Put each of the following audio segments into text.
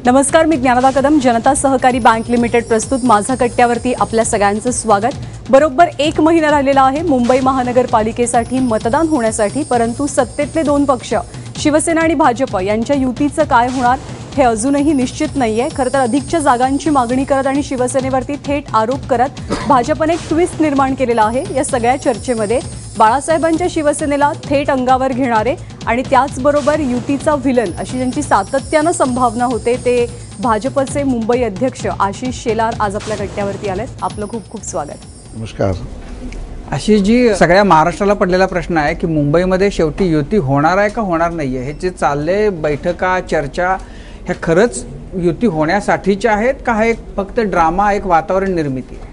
नमस्कार, मी ज्ञानदा कदम. जनता सहकारी bank limited प्रस्तुत माझा कट्ट्यावरती आपल्या सगळ्यांचं स्वागत. बरोबर 1 महिना राहिलेला आहे मुंबई महानगरपालिकेसाठी मतदान होण्यासाठी, परंतु सत्तेतले दोन पक्ष शिवसेना आणि भाजप यांच्या युतीचं काय होणार हे अजूनही निश्चित नाहीये. खरं तर अधिकच्या जागांची मागणी करत आणि शिवसेनेवरती थेट आरोप करत भाजपने एक ट्विस्ट निर्माण केलेला आहे. या सगळ्या चर्चेमध्ये बाळासाहेबांच्या शिवसेनेला थेट अंगावर घेणारे आणि त्याचबरोबर युतीचा व्हिलन अशी ज्यांची सातत्यानं संभावना होते ते भाजपचे मुंबई अध्यक्ष आशिष शेलार आज आपल्या कट्ट्यावरती आलेत. आपलं खूप खूप स्वागत. नमस्कार. अशी जी सगळ्या महाराष्ट्राला पडलेला प्रश्न आहे की मुंबईमध्ये शेवटी युती होणार आहे का होणार नाही आहे, हे जे चालले बैठका चर्चा ह्या खरंच युती होण्यासाठीच्या आहेत का हा एक फक्त ड्रामा, एक वातावरण निर्मिती आहे?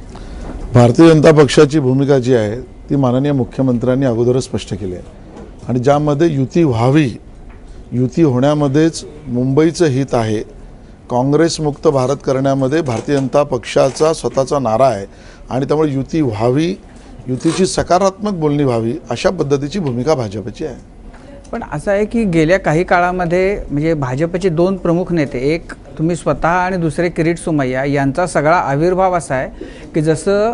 भारतीय जनता पक्षाची भूमिका जी आहे ती माननीय मुख्यमंत्र्यांनी अगोदरच स्पष्ट केली आहे आणि ज्यामध्ये युती व्हावी, युती होण्यामध्येच मुंबईचं हित आहे. काँग्रेसमुक्त भारत करण्यामध्ये भारतीय जनता पक्षाचा स्वतःचा नारा आहे आणि त्यामुळे युती व्हावी, युतीची सकारात्मक बोलणी व्हावी अशा पद्धतीची भूमिका भाजपची आहे. पण असं आहे की गेल्या काही काळामध्ये म्हणजे भाजपचे दोन प्रमुख नेते, एक तुम्ही स्वतः आणि दुसरे किरीट सोमय्या, यांचा सगळा आविर्भाव असा आहे की जसं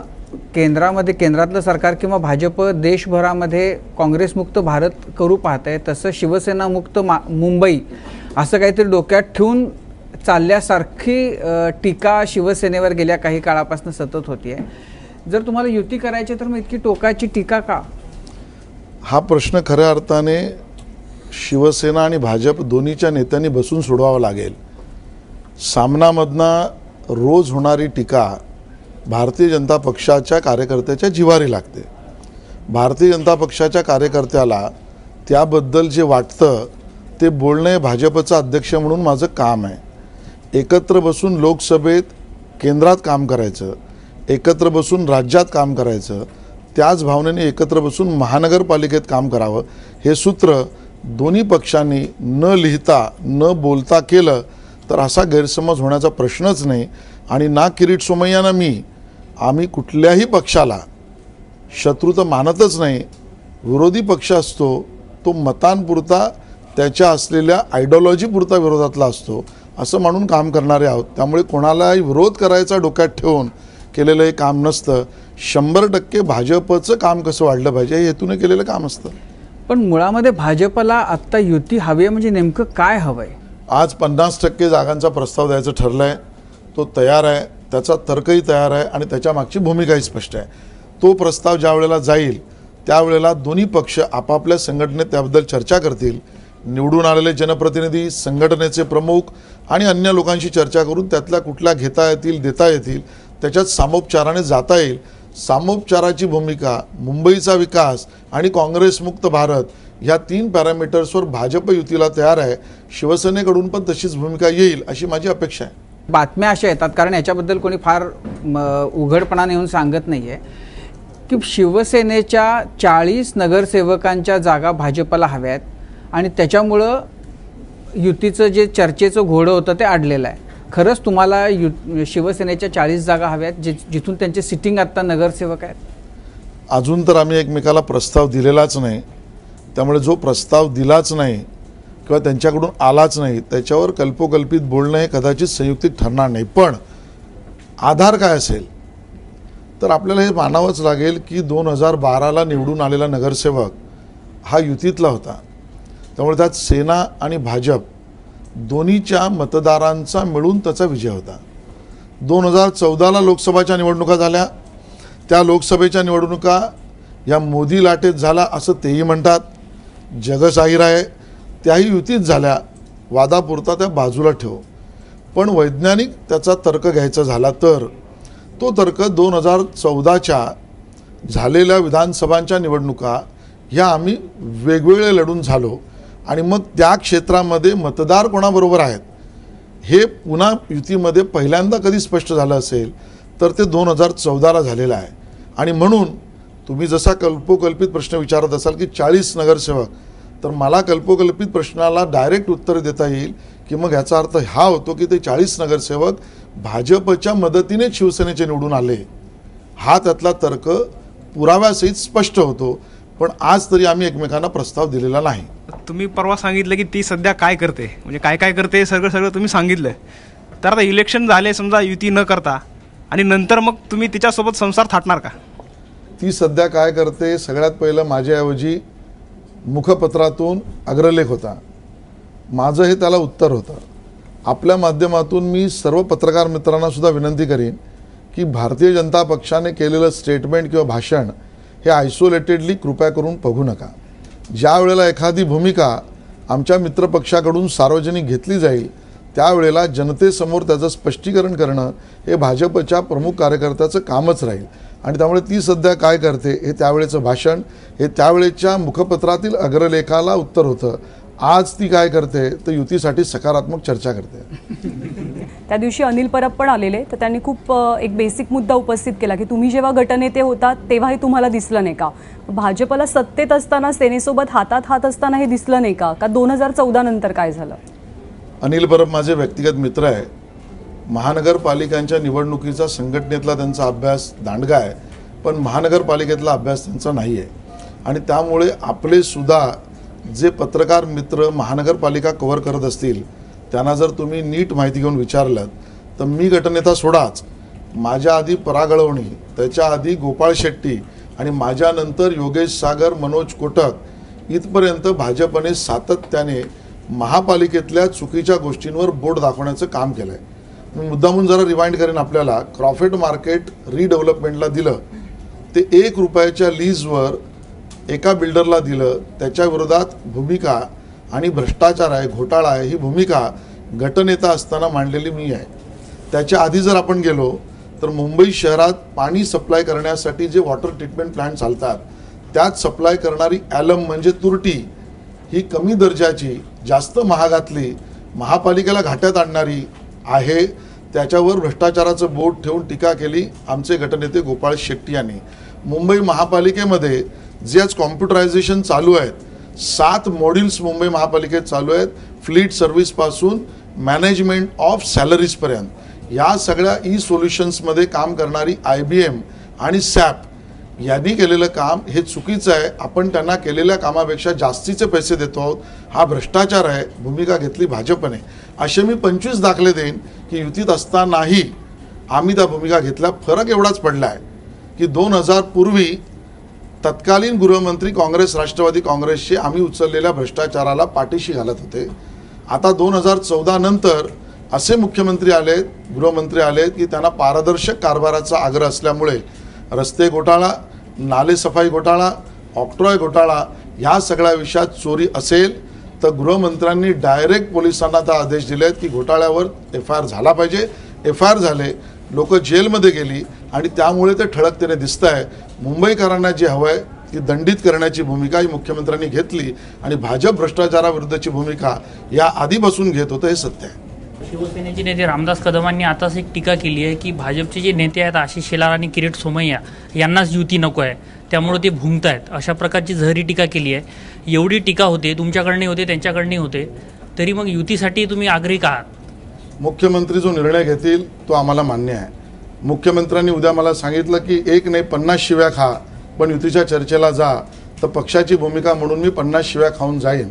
केंद्रातलं सरकार किंवा भाजप देशभरामध्ये काँग्रेसमुक्त भारत करू पाहत आहे, तसं शिवसेना मुक्त मुंबई असं काहीतरी डोक्यात ठेवून चालल्यासारखी टीका शिवसेनेवर गेल्या काही काळापासून सतत होती आहे. जर तुम्हाला युती करायची तर मग इतकी टोकाची टीका का? हा प्रश्न खऱ्या अर्थाने शिवसेना आणि भाजप दोन्हीच्या नेत्यांनी बसून सोडवावा लागेल. सामनामधनं रोज होणारी टीका भारतीय जनता पक्षाच्या कार्यकर्त्याच्या जिव्हारी लागते. भारतीय जनता पक्षाच्या कार्यकर्त्याला त्याबद्दल जे वाटतं ते बोलणे भाजपचा अध्यक्ष म्हणून माझं काम आहे. एकत्र बसून लोकसभेत केंद्रात काम करायचं, एकत्र बसून राज्यात काम करायचं, त्याच भावनेने एकत्र बसून महानगरपालिकेत काम करावं, हे सूत्र दोन्ही पक्षांनी न लिहिता न बोलता केलं तर असा गैरसमज होण्याचा प्रश्नच नाही. आणि ना किरीट सोमय्या ना मी, आम्ही कुठल्याही पक्षाला शत्रू तर मानतच नाही. विरोधी पक्ष असतो तो मतांपुरता, त्याच्या असलेल्या आयडिओलॉजीपुरता विरोधातला असतो असं म्हणून काम करणारे आहोत. त्यामुळे कोणालाही विरोध करायचा डोक्यात ठेवून केलेलं हे काम नसतं. 100% भाजपचं काम कसं वाढलं पाहिजे हे हेतूने केलेलं काम असतं. पण मुळामध्ये भाजपला आत्ता युती हवी आहे म्हणजे नेमकं काय हवं आहे? आज 50% जागांचा प्रस्ताव द्यायचं ठरलं आहे, तो तयार आहे, त्याचा तर्कही तयार आहे आणि त्याच्या मागची भूमिकाही स्पष्ट आहे. तो प्रस्ताव ज्या वेळेला जाईल त्यावेळेला दोन्ही पक्ष आपापल्या संघटनेत त्याबद्दल चर्चा करतील. निवडून आलेले जनप्रतिनिधी, संघटनेचे प्रमुख आणि अन्य लोकांशी चर्चा करून त्यातल्या कुठल्या घेता येतील, देता येतील, त्याच्यात सामोपचाराने जाता येईल. सामोपचाराची भूमिका, मुंबईचा विकास आणि काँग्रेसमुक्त भारत ह्या 3 पॅरामीटर्सवर भाजप युतीला तयार आहे. शिवसेनेकडून पण तशीच भूमिका येईल अशी माझी अपेक्षा आहे. बातम्या अशा येतात, कारण याच्याबद्दल कोणी फार उघडपणाने येऊन सांगत नाही आहे की शिवसेनेच्या 40 नगरसेवकांच्या जागा भाजपला हव्यात आणि त्याच्यामुळं युतीचं जे चर्चेचं घोडं होतं ते अडलेलं आहे. खरंच तुम्हाला शिवसेनेच्या 40 जागा हव्यात जिथून त्यांचे सिटिंग आत्ता नगरसेवक आहेत? अजून तर आम्ही एकमेकाला प्रस्ताव दिलेलाच नाही. त्यामुळे जो प्रस्ताव दिलाच नाही किंवा त्यांच्याकडून आलाच नाही त्याच्यावर कल्पोकल्पित बोलणं हे कदाचित संयुक्तिक ठरणार नाही. पण आधार काय असेल तर आपल्याला हे मानावंच लागेल की 2012ला निवडून आलेला नगरसेवक हा युतीतला होता. त्यामुळे त्यात सेना आणि भाजप दोन्हीच्या मतदारांचा मिळून त्याचा विजय होता. 2014ला लोकसभाच्या निवडणुका झाल्या. त्या लोकसभेच्या निवडणुका या मोदी लाटेत झाला असं तेही म्हणतात. जगजाहीर आहे त्याही युतीत झाल्या. वादापुरता त्या बाजूला ठेव. पण वैज्ञानिक त्याचा तर्क घ्यायचा झाला तर तो तर्क 2014च्या झालेल्या विधानसभांच्या निवडणुका ह्या आम्ही वेगवेगळे लढून झालो आणि मग त्या क्षेत्रामध्ये मतदार कोणाबरोबर आहेत हे पुन्हा युतीमध्ये पहिल्यांदा कधी स्पष्ट झालं असेल तर ते 2014ला झालेलं आहे. आणि म्हणून तुम्ही जसा कल्पोकल्पित प्रश्न विचारत असाल की 40 नगरसेवक, तर मला कल्पोकल्पित प्रश्नाला डायरेक्ट उत्तर देता येईल की मग याचा अर्थ हा होतो की ते 40 नगरसेवक भाजपच्या मदतीने शिवसेनेचे निवडून आले. हा त्यातला तर्क पुराव्यासहित स्पष्ट होतो. पण आज तरी आम्ही एकमेकांना प्रस्ताव दिलेला नाही. तुम्ही परवा सांगितलं की ती सध्या काय करते, म्हणजे काय काय करते सगळं तुम्ही सांगितलं. तर आता इलेक्शन झाले समजा युती न करता आणि नंतर मग तुम्ही तिच्यासोबत संसार थाटणार का? ती सध्या काय करते, सगळ्यात पहिलं माझ्याऐवजी मुखपत्रातून अग्रलेख होता, माझं हे त्याला उत्तर होतं. आपल्या माध्यमातून मी सर्व पत्रकार मित्रांना सुद्धा विनंती करीन की भारतीय जनता पक्षाने केलेलं स्टेटमेंट किंवा भाषण हे आयसोलेटेडली कृपया करून बघू नका. ज्या वेळेला एखादी भूमिका आमच्या मित्रपक्षाकडून सार्वजनिक घेतली जाईल त्यावेळेला जनतेसमोर त्याचं स्पष्टीकरण करणं हे भाजपच्या प्रमुख कार्यकर्त्याचं कामच राहील. आणि त्यामुळे ती सध्या काय करते हे त्यावेळेचं भाषण हे त्यावेळेच्या मुखपत्रातील अग्रलेखाला उत्तर होतं. आज ती काय करते तर युतीसाठी सकारात्मक चर्चा करते. त्या दिवशी अनिल परब पण आलेले, तर त्यांनी खूप एक बेसिक मुद्दा उपस्थित केला की तुम्ही जेव्हा गटनेते होतात तेव्हाही तुम्हाला दिसलं नाही का, भाजपला सत्तेत असताना सेनेसोबत हातात हात असताना हे दिसलं नाही का 2014 नंतर काय झालं? अनिल परब माझे व्यक्तिगत मित्र आहे. महानगरपालिकांच्या निवडणुकीचा संघटनेतला त्यांचा अभ्यास दांडगा आहे, पण महानगरपालिकेतला अभ्यास त्यांचा नाही आहे. आणि त्यामुळे आपले सुद्धा जे पत्रकार मित्र महानगरपालिका कव्हर करत असतील त्यांना जर तुम्ही नीट माहिती घेऊन विचारलं तर मी गटनेता सोडाच, माझ्या आधी परागळवणी, त्याच्या आधी गोपाळ शेट्टी आणि माझ्यानंतर योगेश सागर, मनोज कोटक इथपर्यंत भाजपने सातत्याने महापालिकेतल्या चुकीच्या गोष्टींवर बोट दाखवण्याचं काम केलं आहे. मी मुद्दामून जरा रिवाइंड करेन आपल्याला. क्रॉफेट मार्केट रिडेव्हलपमेंटला दिलं ते 1 रुपयाच्या लीजवर एका बिल्डरला दिलं, त्याच्या विरोधात भूमिका आणि भ्रष्टाचार आहे, घोटाळा आहे ही भूमिका गटनेता असताना मांडलेली मी आहे. त्याच्या आधी जर आपण गेलो तर मुंबई शहरात पाणी सप्लाय करण्यासाठी जे वॉटर ट्रीटमेंट प्लांट चालतात त्यात सप्लाय करणारी ॲलम म्हणजे तुरटी ही कमी दर्जाची, जास्त महागातली, महापालिकेला घाट्यात आणणारी आहे. त्याच्यावर भ्रष्टाचाराचं बोट ठेवून टीका केली आमचे गटनेते गोपाळ शेट्टी यांनी. मुंबई महापालिकेमध्ये जे आज कॉम्प्युटरायझेशन चालू आहेत, 7 मॉड्यूल्स मुंबई महापालिकेत चालू आहेत, फ्लीट सर्व्हिसपासून मॅनेजमेंट ऑफ सॅलरीजपर्यंत, या सगळ्या सोल्युशन्समध्ये काम करणारी IBM आणि सॅप यांनी केलेलं काम हे चुकीचं आहे. आपण त्यांना केलेल्या कामापेक्षा जास्तीचे पैसे देतो आहोत, हा भ्रष्टाचार आहे, भूमिका घेतली भाजपने. असे मी 25 दाखले देईन की युतीत असतानाही आम्ही त्या भूमिका घेतल्या. फरक एवढाच पडला आहे की 2000 पूर्वी तत्कालीन गृहमंत्री काँग्रेस राष्ट्रवादी काँग्रेसचे आम्ही उचललेल्या भ्रष्टाचाराला पाठीशी घालत होते. आता 2014 नंतर असे मुख्यमंत्री आलेत, गृहमंत्री आलेत की त्यांना पारदर्शक कारभाराचा आग्रह असल्यामुळे रस्ते घोटाळा, नालेसफाई घोटाळा, ऑक्ट्रॉय घोटाळा ह्या सगळ्या विषयात चोरी असेल तर गृहमंत्र्यांनी डायरेक्ट पोलिसांना ते आदेश दिलेत की घोटाळ्यावर FIR झाला पाहिजे. FIR झाले, लोक जेलमध्ये गेली आणि त्यामुळे ते ठळकतेने दिसत आहे. मुंबईकरांना जे हवं आहे ती दंडित करण्याची भूमिका ही मुख्यमंत्र्यांनी घेतली आणि भाजप भ्रष्टाचाराविरुद्धची भूमिका या आधीपासून घेत होतं, हे सत्य आहे. शिवसेनेचे नेते रामदास कदमांनी आताच एक टीका केली आहे की भाजपचे जे नेते आहेत आशिष शेलार आणि किरीट सोमय्या यांनाच युती नको आहे, त्यामुळे ते भुंकत आहेत, अशा प्रकारची जहरी टीका केली आहे. एवढी टीका होते, तुमच्याकडनं होते, त्यांच्याकडनं होते, तरी मग युतीसाठी तुम्ही आग्रही आहात? मुख्यमंत्री जो निर्णय घेतील तो आम्हाला मान्य आहे. मुख्यमंत्र्यांनी उद्या मला सांगितलं की 1 नाही 50 शिव्या खा पण युतीच्या चर्चेला जा, तर पक्षाची भूमिका म्हणून मी 50 शिव्या खाऊन जाईन.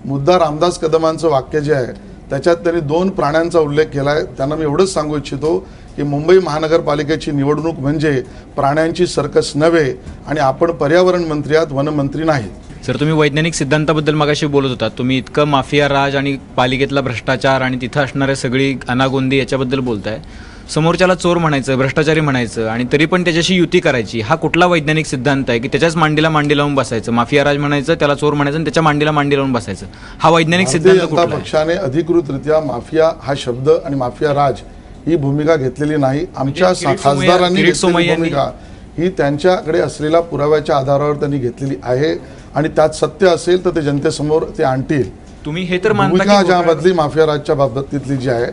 मुद्दा रामदास कदमांचं वाक्य जे आहे त्याच्यात त्यांनी 2 प्राण्यांचा उल्लेख केला आहे. त्यांना मी एवढंच सांगू इच्छितो की मुंबई महानगरपालिकेची निवडणूक म्हणजे प्राण्यांची सर्कस नव्हे आणि आपण पर्यावरण मंत्री आहात, वनमंत्री नाही. सर, तुम्ही वैज्ञानिक सिद्धांताबद्दल मगाशी बोलत होता. तुम्ही इतकं माफिया राज आणि पालिकेतला भ्रष्टाचार आणि तिथं असणाऱ्या सगळी अनागोंदी याच्याबद्दल बोलताय. समोरच्याला चोर म्हणायचं, भ्रष्टाचारी म्हणायचं आणि तरी पण त्याच्याशी युती करायची, हा कुठला वैज्ञानिक सिद्धांत आहे की त्याच्याच मांडीला मांडी लावून बसायचं, माफिया राज म्हणायचं, त्याला चोर म्हणायचं आणि त्याच्या मांडीला मांडी लावून बसायचं, हा वैज्ञानिक सिद्धांत कुठला आहे? पक्षाने अधिकृतरित्या माफिया हा शब्द आणि माफिया राज ही भूमिका घेतलेली नाही. आमच्या खासदारांनी घेतलेली भूमिका ही त्यांच्याकडे असलेल्या पुराव्याच्या आधारावर त्यांनी घेतलेली आहे आणि त्यात सत्य असेल तर ते जनतेसमोर ते आणतील. तुम्ही हे तर भूमिका ज्यामधली माफिया राजच्या बाबतीतली जी आहे,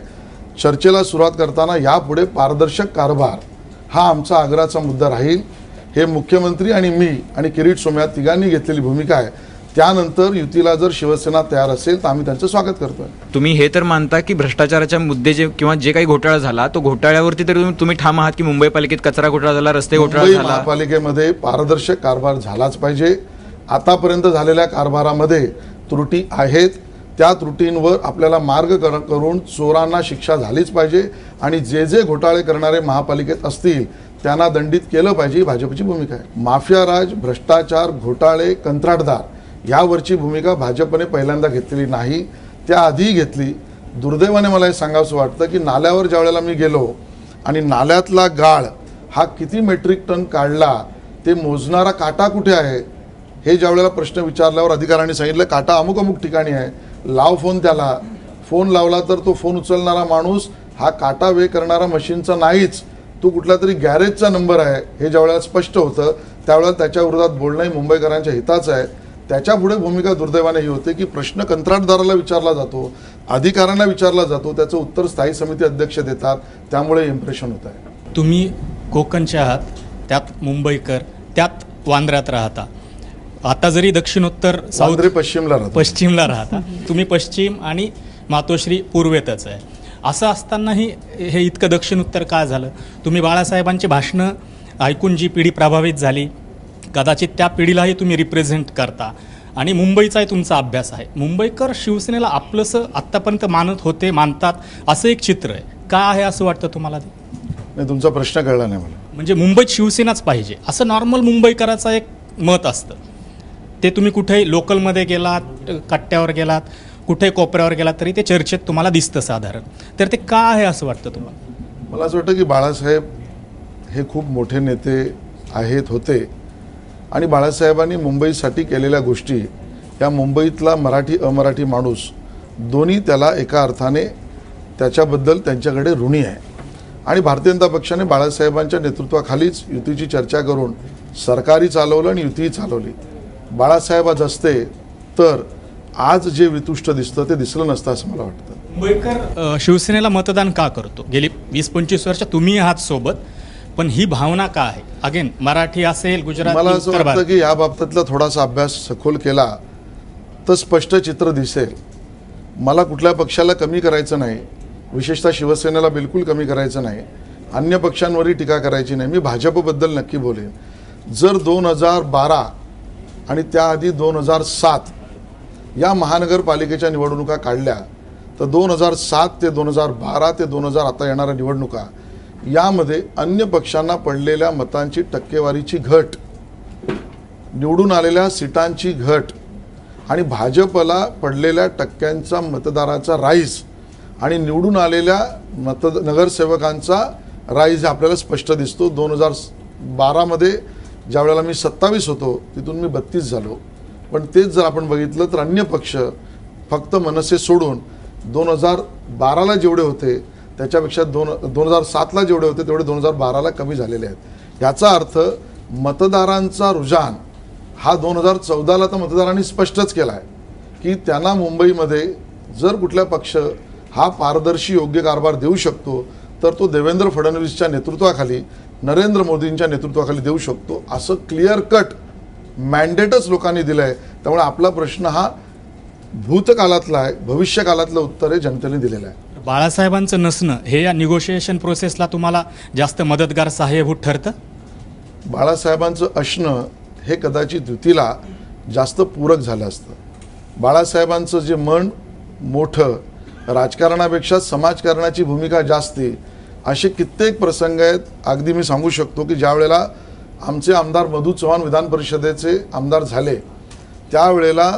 चर्चेला सुरुवात करताना यापुढे पारदर्शक कारभार हा आमचा आग्रहाचा मुद्दा राहील. हे मुख्यमंत्री आणि मी आणि किरीट सोमय्या तिघांनी घेतलेली भूमिका आहे. त्यानंतर युतीला जर शिवसेना तयार असेल तर आम्ही त्यांचं स्वागत करतोय. तुम्ही हे तर मानता की भ्रष्टाचाराच्या मुद्दे जे किंवा जे काही घोटाळा झाला तो घोटाळ्यावरती तर तुम्ही ठाम आहात की मुंबई पालिकेत कचरा घोटाळा झाला, रस्ते घोटाळा झाला, महापालिकेमध्ये पारदर्शक कारभार झालाच पाहिजे. आतापर्यंत झालेल्या कारभारामध्ये त्रुटी आहेत, त्या त्रुटींवर आपल्याला मार्ग करून चोरांना शिक्षा झालीच पाहिजे आणि जे जे घोटाळे करणारे महापालिकेत असतील त्यांना दंडित केलं पाहिजे, ही भाजपची भूमिका आहे. माफिया राज, भ्रष्टाचार, घोटाळे, कंत्राटदार यावरची भूमिका भाजपने पहिल्यांदा घेतलेली नाही, त्याआधी घेतली. दुर्दैवाने मला हे सांगावंसं वाटतं की नाल्यावर ज्या वेळेला मी गेलो आणि नाल्यातला गाळ हा किती मेट्रिक टन काढला ते मोजणारा काटा कुठे आहे हे ज्या वेळेला प्रश्न विचारल्यावर अधिकाऱ्यांनी सांगितलं काटा अमुक अमुक ठिकाणी आहे, लाव फोन त्याला. फोन लावला तर तो फोन उचलणारा माणूस हा काटा वे करणारा मशीनचा नाहीच, तो कुठला तरी गॅरेजचा नंबर आहे हे ज्या वेळेला स्पष्ट होतं त्यावेळेला त्याच्या विरोधात बोलणंही मुंबईकरांच्या हिताचं आहे. त्याच्या पुढे भूमिका दुर्दैवाने ही होते की प्रश्न कंत्राटदाराला विचारला जातो, अधिकाऱ्यांना विचारला जातो, त्याचं उत्तर स्थायी समिती अध्यक्ष देतात, त्यामुळे इम्प्रेशन होत आहे. तुम्ही कोकणचे आहात, त्यात मुंबईकर, त्यात वांद्र्यात राहता. आता जरी दक्षिणोत्तर वांद्रे पश्चिमला राहता, तुम्ही पश्चिम आणि मातोश्री पूर्वेतच आहे. असं असतानाही हे इतकं दक्षिण उत्तर का झालं? तुम्ही बाळासाहेबांची भाषणं ऐकून जी पिढी प्रभावित झाली, कदाचित त्या पिढीलाही तुम्ही रिप्रेझेंट करता आणि मुंबईचाही तुमचा अभ्यास आहे. मुंबईकर शिवसेनेला आपलंसं आत्तापर्यंत मानत होते, मानतात, असं एक चित्र आहे. का आहे असं वाटतं तुम्हाला? नाही, तुमचा प्रश्न कळला नाही मला. म्हणजे मुंबईत शिवसेनाच पाहिजे असं नॉर्मल मुंबईकराचं एक मत असतं. ते तुम्ही कुठेही लोकलमध्ये गेलात, कट्ट्यावर गेलात, कुठे कोपऱ्यावर गेलात तरी ते चर्चेत तुम्हाला दिसतं साधारण. तर ते का आहे असं वाटतं तुम्हाला? मला असं वाटतं की बाळासाहेब हे खूप मोठे नेते आहेत, होते आणि बाळासाहेबांनी मुंबईसाठी केलेल्या गोष्टी या मुंबईतला मराठी अमराठी माणूस दोन्ही त्याला एका अर्थाने त्याच्याबद्दल त्यांच्याकडे ऋणी आहे. आणि भारतीय जनता पक्षाने बाळासाहेबांच्या नेतृत्वाखालीच युतीची चर्चा करून सरकारी चालवलं आणि युतीही चालवली. बाळासाहेब असते तर आज जे वितुष्ट दिसतं ते दिसलं नसतं असं मला वाटतं. मुंबईकर शिवसेनेला मतदान का करतो? गेली 20-25 वर्ष तुम्ही आहात सोबत, पण ही भावना का आहे? अगेन मराठी असेल, गुजराती, मला असं वाटतं की या बाबतीतला थोडासा अभ्यास सखोल केला तर स्पष्ट चित्र दिसेल. मला कुठल्या पक्षाला कमी करायचं नाही, विशेषतः शिवसेनेला बिलकुल कमी करायचं नाही, अन्य पक्षांवरही टीका करायची नाही. मी भाजपबद्दल नक्की बोलेन. जर 2012 आणि त्याआधी 2007 या महानगरपालिकेच्या निवडणुका काढल्या तर 2007 ते 2012 ते 2000 आता येणाऱ्या निवडणुका यामध्ये अन्य पक्षांना पडलेल्या मतांची टक्केवारीची घट, निवडून आलेल्या सीटांची घट आणि भाजपला पडलेल्या टक्क्यांचा मतदाराचा राईज आणि निवडून आलेल्या नगरसेवकांचा राईज आपल्याला स्पष्ट दिसतो. 2012मध्ये ज्या वेळेला मी 27 होतो तिथून मी 32 झालो. पण तेच जर आपण बघितलं तर अन्य पक्ष फक्त मनसे सोडून 2012ला जेवढे होते त्याच्यापेक्षा 2007ला जेवढे होते तेवढे 2012ला कमी झालेले आहेत. याचा अर्थ मतदारांचा रुझान हा 2014ला तर मतदारांनी स्पष्टच केला आहे की त्यांना मुंबईमध्ये जर कुठला पक्ष हा पारदर्शी योग्य कारभार देऊ शकतो तर तो देवेंद्र फडणवीसच्या नेतृत्वाखाली, नरेंद्र मोदींच्या नेतृत्वाखाली देऊ शकतो, असं क्लिअर कट मॅन्डेटच लोकांनी दिलं आहे. त्यामुळे आपला प्रश्न हा भूतकाळातला आहे, भविष्यकाळातलं उत्तर हे जनतेने दिलेलं आहे. बाळासाहेबांचं नसणं हे या निगोशिएशन प्रोसेसला तुम्हाला जास्त मदतगार, सहाय्यभूत ठरतं? बाळासाहेबांचं असणं हे कदाचित युतीला जास्त पूरक झालं असतं. बाळासाहेबांचं जे मन मोठं, राजकारणापेक्षा समाजकारणाची भूमिका जास्ती, असे कित्येक प्रसंग आहेत. अगदी मी सांगू शकतो की ज्या वेळेला आमचे आमदार मधू चव्हाण विधान परिषदेचे आमदार झाले त्यावेळेला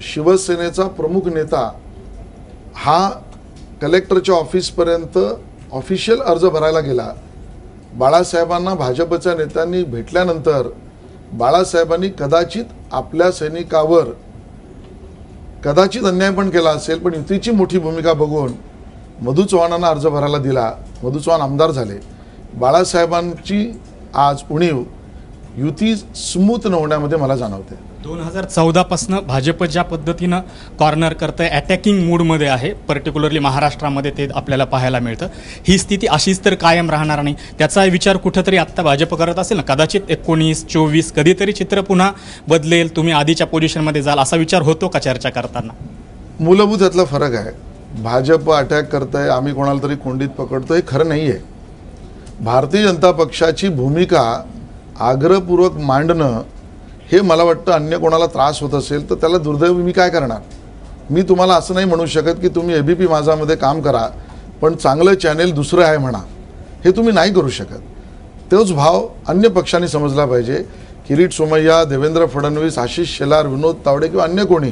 शिवसेनेचा प्रमुख नेता हा कलेक्टरच्या ऑफिसपर्यंत ऑफिशियल अर्ज भरायला गेला. बाळासाहेबांना भाजपच्या नेत्यांनी भेटल्यानंतर बाळासाहेबांनी कदाचित आपल्या सैनिकावर कदाचित अन्याय पण केला असेल, पण युतीची मोठी भूमिका बघून मधू चव्हाणांना अर्ज भरायला दिला. मधू चव्हाण आमदार झाले. बाळासाहेबांची आज उणीव युती स्मूथ न होण्यामध्ये मला जाणवते. 2014 पासून भाजप ज्या पद्धतीनं कॉर्नर करतंय, अटॅकिंग मूडमध्ये आहे, पर्टिक्युलरली महाराष्ट्रामध्ये ते आपल्याला पाहायला मिळतं. ही स्थिती अशीच तर कायम राहणार नाही, त्याचा विचार कुठंतरी आत्ता भाजप करत असेल ना? कदाचित 19-24 कधीतरी चित्र पुन्हा बदलेल, तुम्ही आधीच्या पोझिशनमध्ये जाल, असा विचार होतो का चर्चा करताना? मूलभूत यातला फरक आहे. भाजप अटॅक करतंय, आम्ही कोणाला तरी कोंडीत पकडतोय, खरं नाही आहे. भारतीय जनता पक्षाची भूमिका आग्रहपूर्वक मांडणं हे मला वाटतं अन्य कोणाला त्रास होत असेल तर त्याला दुर्दैव मी काय करणार. मी तुम्हाला असं नाही म्हणू शकत की तुम्ही ABP माझामध्ये काम करा पण चांगलं चॅनेल दुसरं आहे म्हणा, हे तुम्ही नाही करू शकत. तोच भाव अन्य पक्षांनी समजला पाहिजे. किरीट सोमय्या, देवेंद्र फडणवीस, आशिष शेलार, विनोद तावडे किंवा अन्य कोणी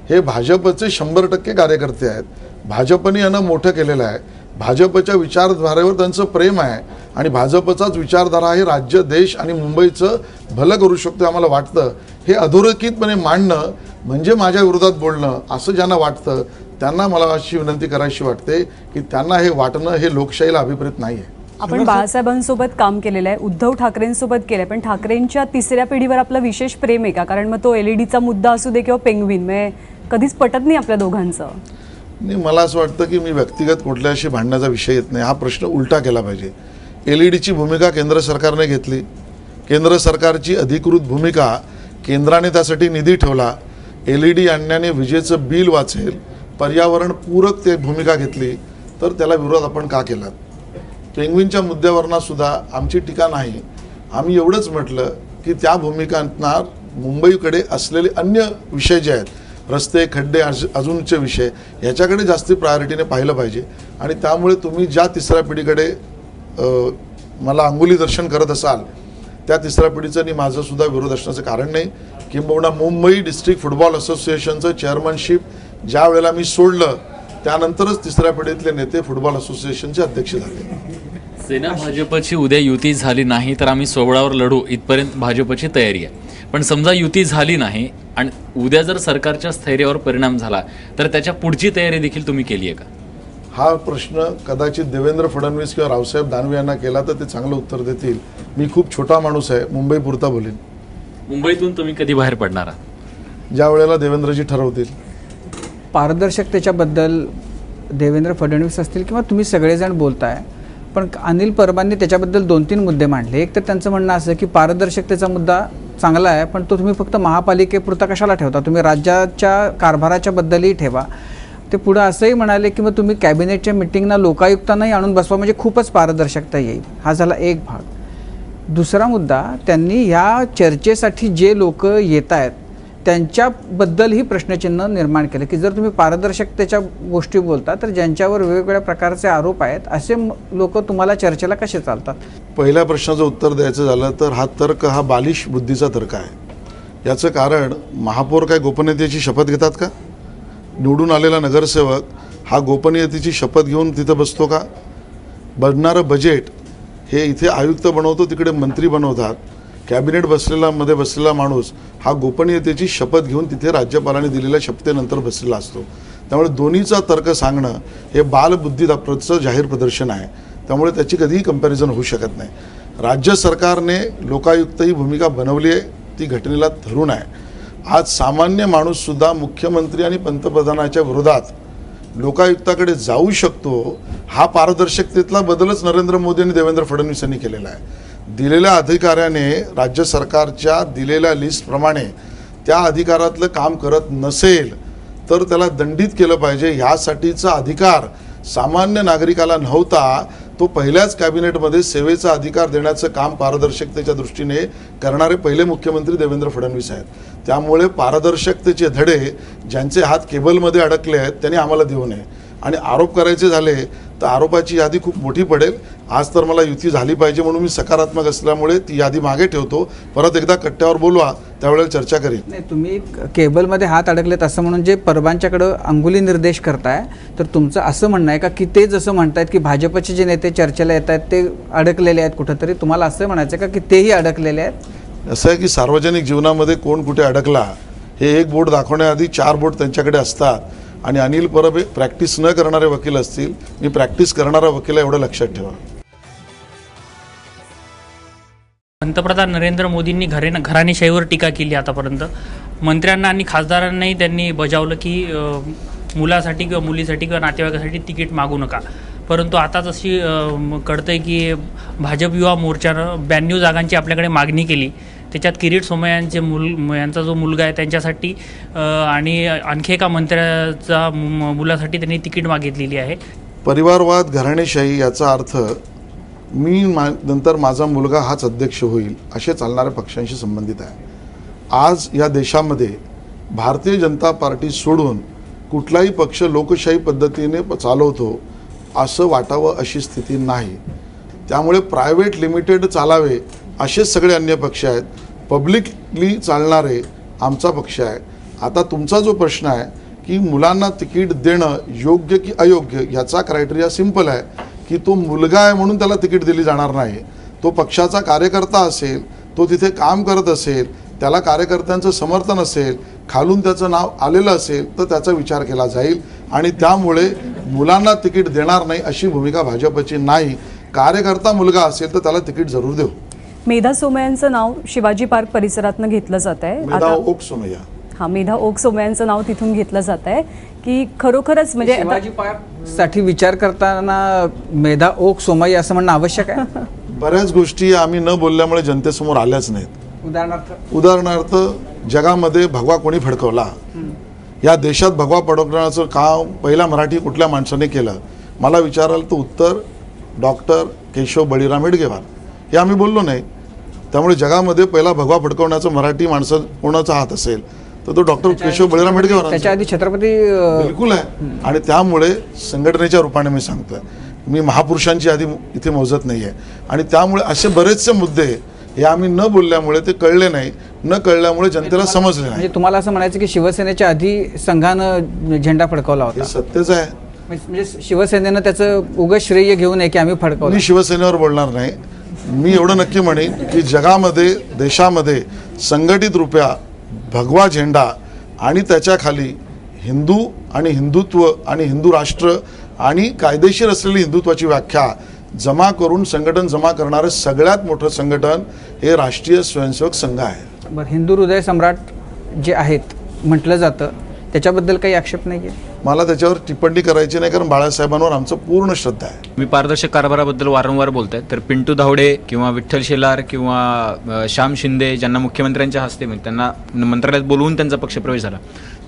हे भाजपचे 100% कार्यकर्ते आहेत. भाजपने यांना मोठं केलेलं आहे. भाजपच्या विचारधारेवर त्यांचं प्रेम आहे आणि भाजपचाच विचारधारा हे राज्य, देश आणि मुंबईचं भलं करू शकतो आम्हाला वाटतं. हे अधोरेखितपणे मांडणं म्हणजे माझ्या विरोधात बोलणं असं ज्यांना वाटतं त्यांना मला अशी विनंती करायची वाटते की त्यांना हे वाटणं हे लोकशाहीला अभिप्रेत नाही आहे. आपण बाळासाहेबांसोबत काम केलेलं आहे, उद्धव ठाकरेंसोबत केलंय, पण ठाकरेंच्या तिसऱ्या पिढीवर आपलं विशेष प्रेम आहे का? कारण मग तो LED मुद्दा असू दे किंवा पेंग्विन, म्हणजे कधीच पटत नाही आपल्या दोघांचं. नाही, मला असं वाटतं की मी व्यक्तिगत कुठल्याशी भांडण्याचा विषय येत नाही. हा प्रश्न उलटा केला पाहिजे. LED भूमिका केंद्र सरकारने घेतली. केंद्र सरकारची अधिकृत भूमिका, केंद्राने त्यासाठी निधी ठेवला. LED आणण्याने विजेचं बिल वाचेल, पर्यावरण पूरक ते भूमिका घेतली तर त्याला विरोध आपण का केला. पेंग्विनच्या मुद्द्यावरना सुद्धा आमची टीका नाही. आम्ही एवढंच म्हटलं की त्या भूमिकांना मुंबईकडे असलेले अन्य विषय जे आहेत, रस्ते, खड्डे, अजूनचे विषय, याच्याकडे जास्ती प्रायोरिटीने पाहिलं पाहिजे. आणि त्यामुळे तुम्ही ज्या तिसऱ्या पिढीकडे मला अंगुली दर्शन करत असाल त्या तिसऱ्या पिढीचं आणि माझं सुद्धा विरोध असण्याचं कारण नाही. किंबहुना मुंबई डिस्ट्रिक्ट फुटबॉल असोसिएशनचं चेअरमनशिप ज्या वेळेला मी सोडलं त्यानंतरच तिसऱ्या पिढीतले नेते फुटबॉल असोसिएशनचे अध्यक्ष झाले. सेना भाजपची उद्या युती झाली नाही तर आम्ही सोबळावर लढू इथपर्यंत भाजपची तयारी आहे. पण समजा युती झाली नाही आणि उद्या जर सरकारच्या स्थैर्यावर परिणाम झाला तर त्याच्या पुढची तयारी देखील तुम्ही केली आहे का? हा प्रश्न कदाचित देवेंद्र फडणवीस किंवा रावसाहेब दानवे यांना केला तर ते चांगलं उत्तर देतील. मी खूप छोटा माणूस आहे, मुंबईपुरता बोलेन. मुंबईतून तुम्ही कधी बाहेर पडणार आहात? ज्या वेळेला देवेंद्रजी ठरवतील. पारदर्शकतेच्याबद्दल देवेंद्र फडणवीस असतील किंवा तुम्ही सगळेजण बोलताय, पण अनिल परबांनी त्याच्याबद्दल 2-3 मुद्दे मांडले. एक तर त्यांचं म्हणणं असं की पारदर्शकतेचा मुद्दा चांगला आहे पण तो तुम्ही फक्त महापालिकेपुरता कशाला ठेवता, तुम्ही राज्याच्या कारभाराच्या बद्दलही ठेवा. ते पुढं असंही म्हणाले की मग तुम्ही कॅबिनेटच्या मिटिंगना लोकायुक्तांनाही आणून बसवा म्हणजे खूपच पारदर्शकता येईल. हा झाला एक भाग. दुसरा मुद्दा, त्यांनी ह्या चर्चेसाठी जे लोक येत आहेत त्यांच्याबद्दलही प्रश्नचिन्ह निर्माण केलं की जर तुम्ही पारदर्शकतेच्या गोष्टी बोलता तर ज्यांच्यावर वेगवेगळ्या प्रकारचे आरोप आहेत असे लोक तुम्हाला चर्चेला कसे चालतात. पहिल्या प्रश्नाचं उत्तर द्यायचं झालं तर हा तर्क हा बालिश बुद्धीचा तर्क आहे. याचं कारण, महापौर काय गोपनीयतेची शपथ घेतात का? निवडून आलेला नगरसेवक हा गोपनीयतेची शपथ घेऊन तिथं बसतो का? बनणारं बजेट हे इथे आयुक्त बनवतो, तिकडे मंत्री बनवतात. कॅबिनेट मध्ये बसलेला माणूस हा गोपनीयतेची शपथ घेऊन तिथे राज्यपालांनी दिलेल्या शपथेनंतर बसलेला असतो. त्यामुळे दोन्हीचा तर्क सांगणं हे बालबुद्धीचं जाहीर प्रदर्शन आहे. त्यामुळे त्याची कधीही कंपॅरिझन होऊ शकत नाही. राज्य सरकारने लोकायुक्त ही भूमिका बनवली आहे, ती घटनेला धरून आहे. आज सामान्य माणूससुद्धा मुख्यमंत्री आणि पंतप्रधानाच्या विरोधात लोकायुक्ताकडे जाऊ शकतो. हा पारदर्शकतेतला बदलच नरेंद्र मोदी आणि देवेंद्र फडणवीस यांनी केलेला आहे. दिलेल्या अधिकाऱ्याने राज्य सरकारच्या दिलेल्या लिस्टप्रमाणे त्या अधिकारातलं काम करत नसेल तर त्याला दंडित केलं पाहिजे. ह्यासाठीचा अधिकार सामान्य नागरिकाला नव्हता. तो पहिल्याच कॅबिनेटमध्ये सेवेचा अधिकार देण्याचं काम पारदर्शकतेच्या दृष्टीने करणारे पहिले मुख्यमंत्री देवेंद्र फडणवीस आहेत. त्यामुळे पारदर्शकतेचे धडे ज्यांचे हात केबलमध्ये अडकले आहेत त्यांनी आम्हाला देऊ नये. आणि आरोप करायचे झाले तर आरोपाची यादी खूप मोठी पडेल. आज तर मला युती झाली पाहिजे म्हणून मी सकारात्मक असल्यामुळे ती यादी मागे ठेवतो. परत एकदा कट्ट्यावर बोलवा, त्यावेळेला चर्चा करीन. नाही, तुम्ही केबलमध्ये हात अडकलेत असं म्हणून जे परबांच्याकडं अंगुली निर्देश करताय तर तुमचं असं म्हणणं आहे का की ते जसं म्हणतायत की भाजपचे जे नेते चर्चेला येत आहेत ते अडकलेले आहेत कुठंतरी, तुम्हाला असं म्हणायचं का की तेही अडकलेले आहेत? असं आहे की सार्वजनिक जीवनामध्ये कोण कुठे अडकला हे एक बोट दाखवण्याआधी 4 बोट त्यांच्याकडे असतात. आणि अनिल परब हे प्रॅक्टिस न करणारे वकील असतील, मी प्रॅक्टिस करणारा वकील आहे एवढं लक्षात ठेवा. पंतप्रधान नरेंद्र मोदींनी घराणेशाहीवर टीका केली आतापर्यंत. मंत्र्यांना आणि खासदारांनाही त्यांनी बजावलं की मुलासाठी किंवा मुलीसाठी किंवा नातेवाईकासाठी तिकीट मागू नका. परंतु आताच अशी कळतंय की भाजप युवा मोर्चानं 92 जागांची आपल्याकडे मागणी केली. त्याच्यात किरीट सोमय्यांचे यांचा जो मुलगा आहे त्यांच्यासाठी आणि आणखी एका मंत्र्याचा मुलासाठी त्यांनी तिकीट मागितलेली आहे. परिवारवाद, घराणेशाही याचा अर्थ मी नंतर माझा मुलगा हाच अध्यक्ष होईल असे चालणाऱ्या पक्षांशी संबंधित आहे. आज या देशामध्ये भारतीय जनता पार्टी सोडून कुठलाही पक्ष लोकशाही पद्धतीने चालवतो असं वाटावं अशी स्थिती नाही. त्यामुळे प्रायव्हेट लिमिटेड चालावे असेच सगळे अन्य पक्ष आहेत. पब्लिकली चालणारे आमचा पक्ष आहे. आता तुमचा जो प्रश्न आहे की मुलांना तिकीट देणं योग्य की अयोग्य, ह्याचा क्रायटेरिया सिंपल आहे की तो मुलगा आहे म्हणून त्याला तिकीट दिली जाणार नाही. तो पक्षाचा कार्यकर्ता असेल, तो तिथे काम करत असेल, त्याला कार्यकर्त्यांचं समर्थन असेल, खालून त्याचं नाव आलेलं असेल तर त्याचा विचार केला जाईल. आणि त्यामुळे मुलांना तिकीट देणार नाही अशी भूमिका भाजपची नाही. कार्यकर्ता मुलगा असेल तर त्याला तिकीट जरूर देऊ. मेधा सोमय्यांचं नाव शिवाजी पार्क परिसरातनं घेतलं जात आहे. मेधा ओक सोमय्या, मेधा ओक सोमय्यांचं नाव तिथून घेतलं जात आहे की खरोखरच म्हणजे शिवाजी पार्क साठी विचार करताना मेधा ओक सोमय्या असं म्हणणं आवश्यक आहे. बऱ्याच गोष्टी आम्ही न बोलल्यामुळे जनतेसमोर आल्याच नाहीत. उदाहरणार्थ जगामध्ये भगवा कोणी फडकवला, या देशात भगवा फडकवण्याचं काम पहिला मराठी कुठल्या माणसाने केलं, मला विचाराल तर उत्तर डॉक्टर केशव बळीराम हेडगेवार. हे आम्ही बोललो नाही. त्यामुळे जगामध्ये पहिला भगवा फडकवण्याचं मराठी माणसं कोणाचा हात असेल तर तो डॉक्टर केशव बळीराम हेडगेवार. त्याच्या आधी छत्रपती बिलकुल आहे. आणि त्यामुळे संघटनेच्या रूपाने मी सांगतोय, मी महापुरुषांची आधी इथे मोजत नाही आहे. आणि त्यामुळे असे बरेचसे मुद्दे हे आम्ही न बोलल्यामुळे ते कळले नाही, न कळल्यामुळे जनतेला समजले नाही. म्हणजे तुम्हाला असं म्हणायचं की शिवसेनेच्या आधी संघानं झेंडा फडकवला होता. हे सत्यच आहे. म्हणजे शिवसेनेनं त्याचं उगाच श्रेय घेऊ नये की आम्ही फडकवलं. मी शिवसेनेवर बोलणार नाही. मी एवढं नक्की म्हणेन की जगामध्ये देशामध्ये संघटित रूपा भगवा झेंडा आणि त्याच्या खाली हिंदू आणि हिंदुत्व आणि हिंदू राष्ट्र आणि कायदेशीर असलेली हिंदुत्वाची व्याख्या जमा करून संघटन जमा करणारे सगळ्यात मोठं संघटन हे राष्ट्रीय स्वयंसेवक संघ आहे. बरं, हिंदू हृदय सम्राट जे आहेत म्हटलं जातं त्याच्याबद्दल काही आक्षेप नाही आहे. मला त्याच्यावर टिप्पणी करायची नाही, कारण बाळासाहेबांवर आमचं पूर्ण श्रद्धा आहे. मी पारदर्शक कारभाराबद्दल वारंवार बोलताय, तर पिंटू धावडे किंवा विठ्ठल शेलार किंवा श्याम शिंदे ज्यांना मुख्यमंत्र्यांच्या हस्ते त्यांना मंत्रालयात बोलवून त्यांचा पक्षप्रवेश झाला,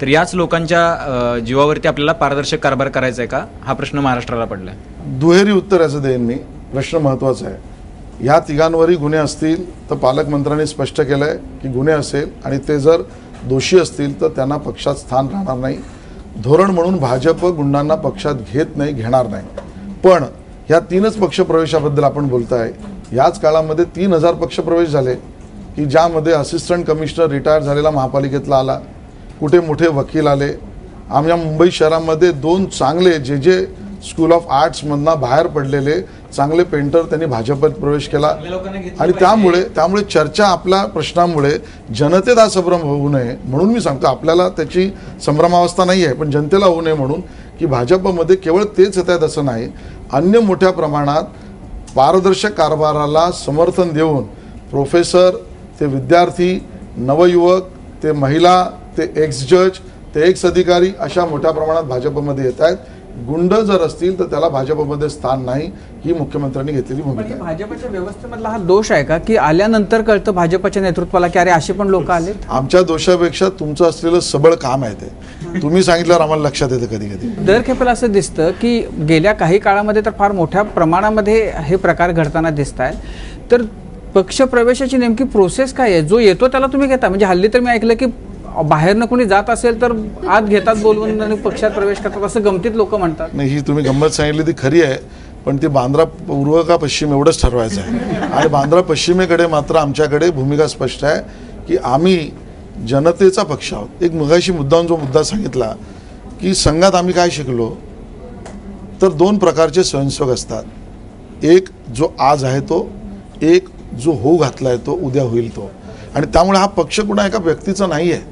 तर याच लोकांच्या जीवावरती आपल्याला पारदर्शक कारभार करायचा आहे का, हा प्रश्न महाराष्ट्राला पडलाय. दुहेरी उत्तर याचं देईन मी. प्रश्न महत्त्वाचा आहे. ह्या तिघांवरही गुन्हे असतील तर पालकमंत्र्यांनी स्पष्ट केलं आहे की गुन्हे असेल आणि ते जर दोषी असतील तर त्यांना पक्षात स्थान राहणार नाही. धोरण म्हणून भाजप गुंडांना पक्षात घेत नाही, घेणार नाही. पण ह्या 3च पक्षप्रवेशाबद्दल आपण बोलताय. याच काळामध्ये 3000 पक्षप्रवेश झाले की ज्यामध्ये असिस्टंट कमिशनर रिटायर झालेला महापालिकेतला आला, कुठे मोठे वकील आले. आमच्या मुंबई शहरामध्ये 2 चांगले जे स्कूल ऑफ आर्ट्समधनं बाहेर पडलेले चांगले पेंटर त्यांनी भाजपात प्रवेश केला. आणि त्यामुळे चर्चा आपल्या प्रश्नामुळे जनतेत हा संभ्रम होऊ नये म्हणून मी सांगतो. आपल्याला त्याची संभ्रमावस्था नाही आहे, पण जनतेला होऊ नये म्हणून की भाजपमध्ये केवळ तेच येत आहेत असं नाही, अन्य मोठ्या प्रमाणात पारदर्शक कारभाराला समर्थन देऊन प्रोफेसर ते विद्यार्थी, नवयुवक ते महिला ते एक्स जज ते एक्स अधिकारी अशा मोठ्या प्रमाणात भाजपमध्ये येत आहेत. गुंड जर असतील तर त्याला भाजपमध्ये स्थान नाही, ही मुख्यमंत्र्यांनी घेतलेली भूमिका आहे. भाजपच्या व्यवस्थेमधला हा दोष आहे का की आल्यानंतर कळतं भाजपच्या नेतृत्वाला की अरे असे पण लोक आले. आमच्या दोषापेक्षा तुमचं असलेलं सबळ काम आहे ते तुम्ही सांगितल्यावर आम्हाला लक्षात येतं. कधी कधी दर खेपेला असं दिसतं की गेल्या काही काळामध्ये तर फार मोठ्या प्रमाणामध्ये हे प्रकार घडताना दिसत आहेत. तर पक्षप्रवेशाची नेमकी प्रोसेस काय आहे? जो येतो त्याला तुम्ही घेता? म्हणजे हल्ली तर मी ऐकलं की बाहेरनं कोणी जात असेल तर आत घेतात बोलवून आणि पक्षात प्रवेश करतात असं गमतीत लोक म्हणतात. नाही, ही तुम्ही गंमत सांगितली ती खरी आहे, पण ती बांद्रा पूर्व का पश्चिम एवढंच ठरवायचं आहे. आणि बांद्रा पश्चिमेकडे मात्र आमच्याकडे भूमिका स्पष्ट आहे की आम्ही जनतेचा पक्ष आहोत. एक मगाशी जो मुद्दा सांगितला की संघात आम्ही काय शिकलो, तर 2 प्रकारचे स्वयंसेवक असतात. एक जो आज आहे तो, एक जो होऊ घातलाय तो, उद्या होईल तो. आणि त्यामुळे हा पक्ष कुणा एका व्यक्तीचा नाही आहे,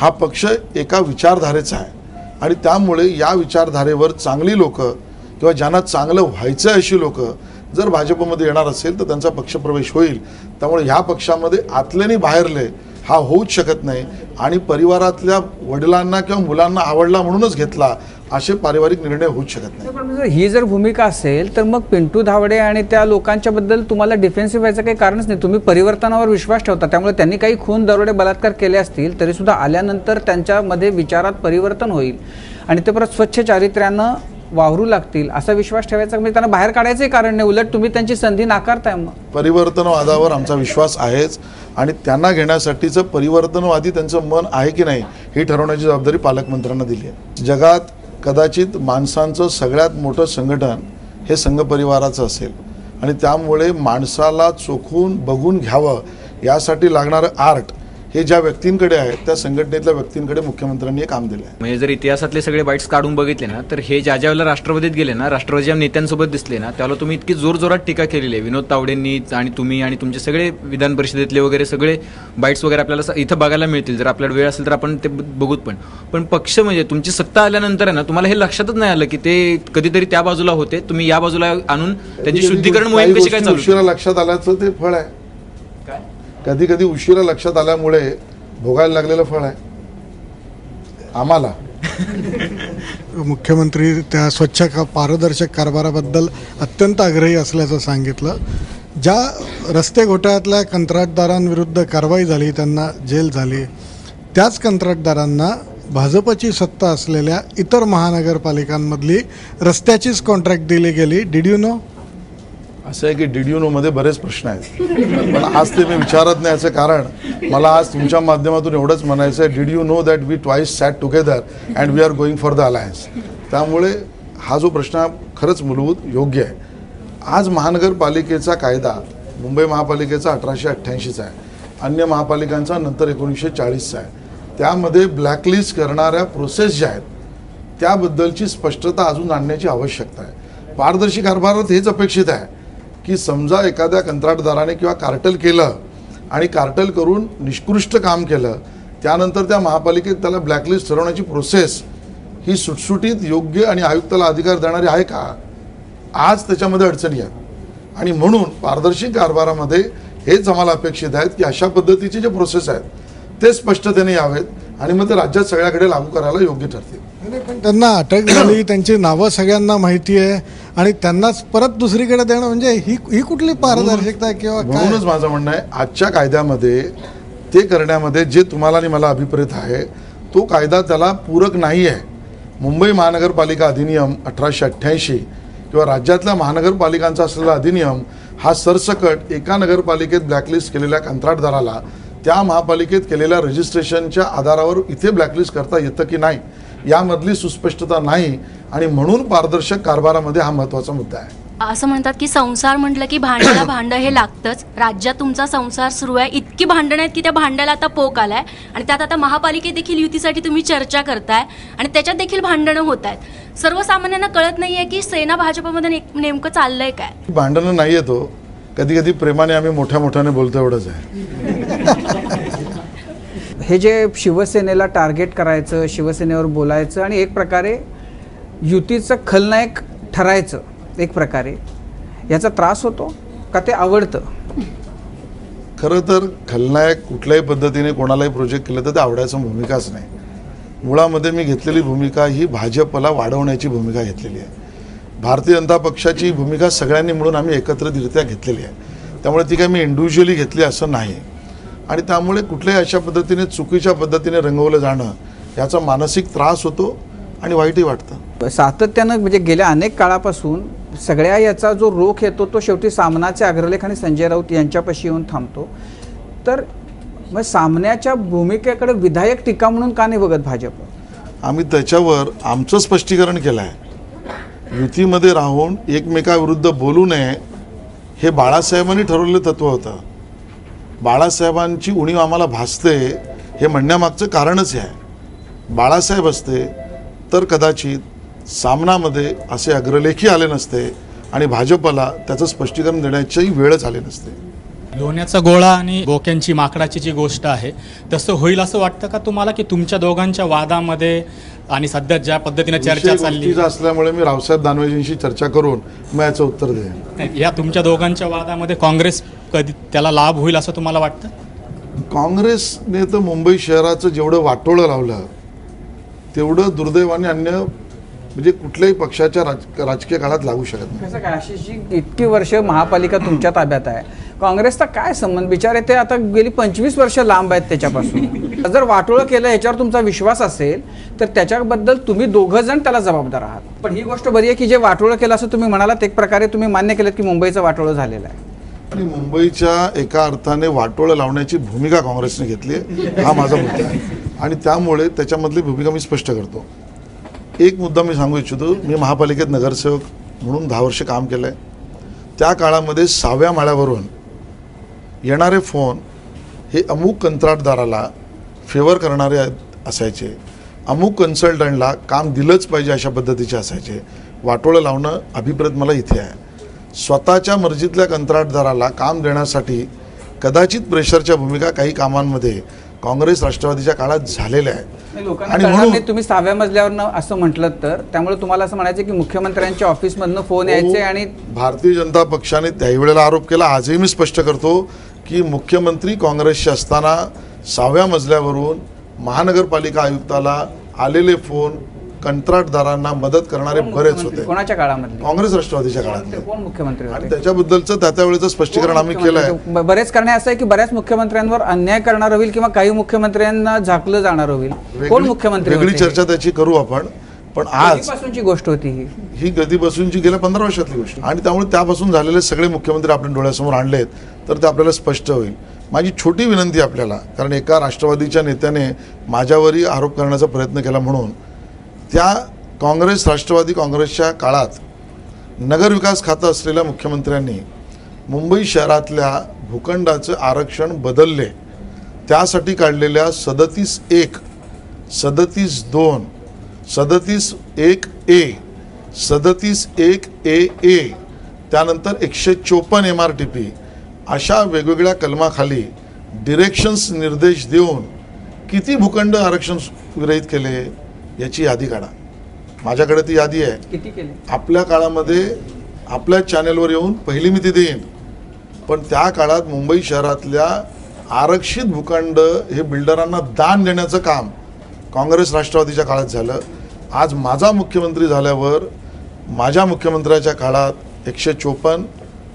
हा पक्ष एका विचारधारेचा आहे. आणि त्यामुळे या विचारधारेवर चांगली लोक किंवा ज्यांना चांगलं व्हायचं अशी लोक जर भाजपमध्ये येणार असेल तर त्यांचा पक्षप्रवेश होईल. त्यामुळे ह्या पक्षामध्ये आतल्याने बाहेरले हा होऊच शकत नाही. आणि परिवारातल्या वडिलांना किंवा मुलांना आवडला म्हणूनच घेतला असे पारिवारिक निर्णय होऊच शकत नाही. पण ही जर भूमिका असेल तर मग पिंटू धावडे आणि त्या लोकांच्या बद्दल तुम्हाला डिफेन्सिव्ह व्हायचं काही कारणच नाही. तुम्ही परिवर्तनावर विश्वास ठेवता. त्यामुळे त्यांनी काही खून दरोडे बलात्कार केले असतील तरी सुद्धा आल्यानंतर त्यांच्यामध्ये विचारात परिवर्तन होईल आणि ते परत स्वच्छ चारित्र्यानं वावरू लागतील असा विश्वास ठेवायचा, म्हणजे त्यांना बाहेर काढायचंही कारण नाही, उलट तुम्ही त्यांची संधी नाकारताय. मग परिवर्तनवादावर आमचा विश्वास आहेच आणि त्यांना घेण्यासाठीचं परिवर्तनवादी त्यांचं मन आहे की नाही ही ठरवण्याची जबाबदारी पालकमंत्र्यांना दिली आहे. जगात कदाचित माणसांचं सगळ्यात मोठं संघटन हे संघ परिवाराचं असेल आणि त्यामुळे माणसाला चोखून बघून घ्यावं यासाठी लागणारं आर्ट हे ज्या व्यक्तींकडे आहे त्या संघटनेतल्या व्यक्तींकडे मुख्यमंत्र्यांनी हे काम दिलं आहे. म्हणजे जर इतिहासातले सगळे बाईट्स काढून बघितले ना तर हे ज्या वेळेला राष्ट्रवादीत गेले ना, राष्ट्रवादीच्या नेत्यांसोबत दिसले ना, त्यावेळेला तुम्ही इतकी जोरजोरात टीका केलेली आहे. विनोद तावडेंनी आणि तुम्ही आणि तुमचे सगळे विधान परिषदेतले वगैरे सगळे बाईट्स वगैरे आपल्याला इथं बघायला मिळतील. जर आपल्याला वेळ असेल तर आपण ते बघूत. पण पक्ष म्हणजे तुमची सत्ता आल्यानंतर आहे ना, तुम्हाला हे लक्षातच नाही आलं की ते कधीतरी त्या बाजूला होते, तुम्ही या बाजूला आणून त्यांची शुद्धीकरण मोहीम कशी काय चालू. उशिरा लक्षात आल्याचं ते फळ आहे. कधी कधी उशिरा लक्षात आल्यामुळे भोगायला लागलेलं फळ आहे आम्हाला. मुख्यमंत्री त्या स्वच्छ पारदर्शक कारभाराबद्दल अत्यंत आग्रही असल्याचं सांगितलं. ज्या रस्ते घोटाळ्यातल्या कंत्राटदारांविरुद्ध कारवाई झाली, त्यांना जेल झाली, त्याच कंत्राटदारांना भाजपची सत्ता असलेल्या इतर महानगरपालिकांमधली रस्त्याचीच कॉन्ट्रॅक्ट दिली गेली. Did you no? असं आहे की DDU-मध्ये बरेच प्रश्न आहेत, पण आज ते मी विचारत नाही. याचं कारण मला आज तुमच्या माध्यमातून एवढंच म्हणायचं आहे, did you know that we twice sat together and we are going for the alliance. त्यामुळे हा जो प्रश्न खरंच मूलभूत योग्य आहे. आज महानगरपालिकेचा कायदा मुंबई महापालिकेचा 1888चा आहे, अन्य महापालिकांचा नंतर 1940चा आहे. त्यामध्ये ब्लॅकलिस्ट करणाऱ्या प्रोसेस ज्या आहेत त्याबद्दलची स्पष्टता अजून आणण्याची आवश्यकता आहे. पारदर्शी कारभारात हेच अपेक्षित आहे की समजा एखाद्या कंत्राटदाराने किंवा कार्टल केलं आणि कार्टल करून निष्कृष्ट काम केलं, त्यानंतर त्या महापालिकेत त्याला ब्लॅकलिस्ट ठरवण्याची प्रोसेस ही सुटसुटीत योग्य आणि आयुक्ताला अधिकार देणारी आहे का? आज त्याच्यामध्ये अडचणी आहेत आणि म्हणून पारदर्शी कारभारामध्ये हेच आम्हाला अपेक्षित आहेत की अशा पद्धतीचे जे प्रोसेस आहेत ते स्पष्टतेने यावेत आणि मग ते राज्यात सगळ्याकडे लागू करायला योग्य ठरतील. पण त्यांना अटक झाली, त्यांची नावं सगळ्यांना माहिती आहे आणि त्यांनाच परत दुसरीकडे देणं म्हणजे ही कुठली पारदर्शकता किंवा काय? म्हणूनच माझं म्हणणं आहे आजच्या कायद्यामध्ये ते करण्यामध्ये जे तुम्हाला आणि मला अभिप्रेत आहे तो कायदा त्याला पूरक नाही आहे. मुंबई महानगरपालिका अधिनियम 1888 किंवा राज्यातल्या महानगरपालिकांचा असलेला अधिनियम हा सरसकट एका नगरपालिकेत ब्लॅकलिस्ट केलेल्या कंत्राटदाराला त्या महापालिकेत केलेल्या रजिस्ट्रेशनच्या आधारावर इथे ब्लॅकलिस्ट करता येतं की नाही यामधली सुस्पष्टता नाही आणि म्हणून पारदर्शक कारभारामध्ये हा महत्त्वाचा मुद्दा आहे. असं म्हणतात की संसार म्हटलं की भांड्याला भांडं हे लागतंच. राज्यात तुमचा संसार सुरू आहे, इतकी भांडणं आहेत की त्या भांड्याला आता पोक आलाय आणि त्यात आता महापालिकेत देखील युतीसाठी तुम्ही चर्चा करताय आणि त्याच्यात देखील भांडणं होत आहेत. सर्वसामान्यांना कळत नाहीये की सेना भाजपमध्ये नेमकं चाललंय काय. भांडणं नाही येतो, कधी कधी प्रेमाने आम्ही मोठ्याने बोलतो एवढंच आहे. हे जे शिवसेनेला टार्गेट करायचं, शिवसेनेवर बोलायचं आणि एक प्रकारे युतीचं खलनायक ठरायचं, एक प्रकारे याचा त्रास होतो का ते आवडतं? खरं तर खलनायक कुठल्याही पद्धतीने कोणालाही प्रोजेक्ट केलं तर ते आवडायचं भूमिकाच नाही. मुळामध्ये मी घेतलेली भूमिका ही भाजपला वाढवण्याची भूमिका घेतलेली आहे. भारतीय जनता पक्षाची भूमिका सगळ्यांनी मिळून आम्ही एकत्रितरित्या घेतलेली आहे. त्यामुळे ती काय मी इंडिव्हिज्युअली घेतली असं नाही आणि त्यामुळे कुठल्याही अशा पद्धतीने चुकीच्या पद्धतीने रंगवलं जाणं याचा मानसिक त्रास होतो आणि वाईटही वाटतं. सातत्यानं म्हणजे गेल्या अनेक काळापासून सगळ्या याचा जो रोख येतो तो शेवटी सामनाचे अग्रलेख आणि संजय राऊत यांच्यापाशी येऊन थांबतो. तर मग सामन्याच्या भूमिकेकडे विधायक टीका म्हणून का नाही बघत भाजप? आम्ही त्याच्यावर आमचं स्पष्टीकरण केलं आहे. युतीमध्ये राहून एकमेकाविरुद्ध बोलू नये हे बाळासाहेबांनी ठरवलेलं तत्त्व होतं. बाळासाहेबांची उणीव आम्हाला भासते हे म्हणण्यामागचं कारणच हे आहे. बाळासाहेब असते तर कदाचित सामनामध्ये असे अग्रलेखी आले नसते आणि भाजपला त्याचं स्पष्टीकरण देण्याचीही वेळच आली नसते. लोण्याचा गोळा आणि बोक्यांची माकडाची जी गोष्ट आहे तसं होईल असं वाटतं का तुम्हाला की तुमच्या दोघांच्या वादामध्ये आणि सध्या ज्या पद्धतीने चर्चा चालली असल्यामुळे मी रावसाहेब दानवेजींशी चर्चा करून मग याचं उत्तर देईन. या तुमच्या दोघांच्या वादामध्ये काँग्रेस कधी त्याला लाभ होईल असं तुम्हाला वाटतं? काँग्रेसने तर मुंबई शहराचं जेवढं वाटोळं लावलं तेवढं दुर्दैवाने अन्य म्हणजे कुठल्याही पक्षाच्या राजकीय काळात लागू शकत नाही. कसं काय आशिषजी, इतकी वर्ष महापालिका तुमच्या ताब्यात आहे, काँग्रेसचा काय संबंध? बिचारे ते आता गेली 25 वर्ष लांब आहेत त्याच्यापासून. जर वाटोळं केलं याच्यावर तुमचा विश्वास असेल तर त्याच्याबद्दल तुम्ही दोघं जण त्याला जबाबदार आहात. पण ही गोष्ट बरी आहे की जे वाटोळं केलं असं तुम्ही म्हणालात, एक प्रकारे तुम्ही मान्य केलं की मुंबईचं वाटोळं झालेलं आहे. आणि मुंबईच्या एका अर्थाने वाटोळं लावण्याची भूमिका काँग्रेसने घेतली आहे, हा माझा मुद्दा आहे. आणि त्यामुळे त्याच्यामधली भूमिका मी स्पष्ट करतो. एक मुद्दा मी सांगू इच्छितो. मी महापालिकेत नगरसेवक म्हणून 10 वर्ष काम केलं आहे. त्या काळामध्ये 6व्या माळ्यावरून येणारे फोन हे अमुक कंत्राटदाराला फेवर करणारे असायचे, अमुक कन्सल्टंटला काम दिलंच पाहिजे अशा पद्धतीचे असायचे. वाटोळं लावणं अभिप्रेत मला इथे आहे. स्वतःच्या मर्जीतल्या कंत्राटदाराला काम देण्यासाठी कदाचित प्रेशरच्या भूमिका काही कामांमध्ये काँग्रेस राष्ट्रवादीच्या काळात झालेल्या आहेत. आणि म्हणून तुम्ही 6व्या मजल्यावर असं म्हटलं तर त्यामुळे तुम्हाला असं म्हणायचं की मुख्यमंत्र्यांच्या ऑफिसमधनं फोन यायचे. आणि भारतीय जनता पक्षाने त्यावेळेला आरोप केला, आजही मी स्पष्ट करतो की मुख्यमंत्री काँग्रेसचे असताना 6व्या मजल्यावरून महानगरपालिका आयुक्ताला आलेले फोन कंत्राटदारांना मदत करणारे बरेच होते. कोणाच्या काळामध्ये? काँग्रेस राष्ट्रवादीच्या काळात. कोण मुख्यमंत्री होते? आणि त्याच्याबद्दलचं त्यावेळेचं स्पष्टीकरण आम्ही केलं आहे. बरेच करणे असं आहे की बऱ्याच मुख्यमंत्र्यांवर अन्याय करणार होईल किंवा काही मुख्यमंत्र्यांना झाकलं जाणार होईल. कोण मुख्यमंत्री? वेगळी चर्चा त्याची करू आपण. पण आजपासूनची गोष्ट होती ही कधीपासूनची गेल्या 15 वर्षातली गोष्ट. आणि त्यामुळे त्यापासून झालेले सगळे मुख्यमंत्री आपण डोळ्यासमोर आणलेत तर ते आपल्याला स्पष्ट होईल. माझी छोटी विनंती आपल्याला, कारण एका राष्ट्रवादीच्या नेत्याने माझ्यावरही आरोप करण्याचा प्रयत्न केला म्हणून, त्या काँग्रेस राष्ट्रवादी काँग्रेसच्या काळात नगरविकास खातं असलेल्या मुख्यमंत्र्यांनी मुंबई शहरातल्या भूखंडाचं आरक्षण बदलले. त्यासाठी काढलेल्या 37(1), 37(2), 37(1)A, 37(1)AA, त्यानंतर 154 MRTP अशा वेगवेगळ्या कलमाखाली डिरेक्शन्स निर्देश देऊन किती भूखंड आरक्षण विरहित केले याची यादी काढा. माझ्याकडे ती यादी आहे. किती केले? आपल्या काळामध्ये आपल्या चॅनेलवर येऊन पहिली मी ती देईन. पण त्या काळात मुंबई शहरातल्या आरक्षित भूखंड हे बिल्डरांना दान देण्याचं काम काँग्रेस राष्ट्रवादीच्या काळात झालं. आज माझा मुख्यमंत्री झाल्यावर माझ्या मुख्यमंत्र्याच्या काळात 154,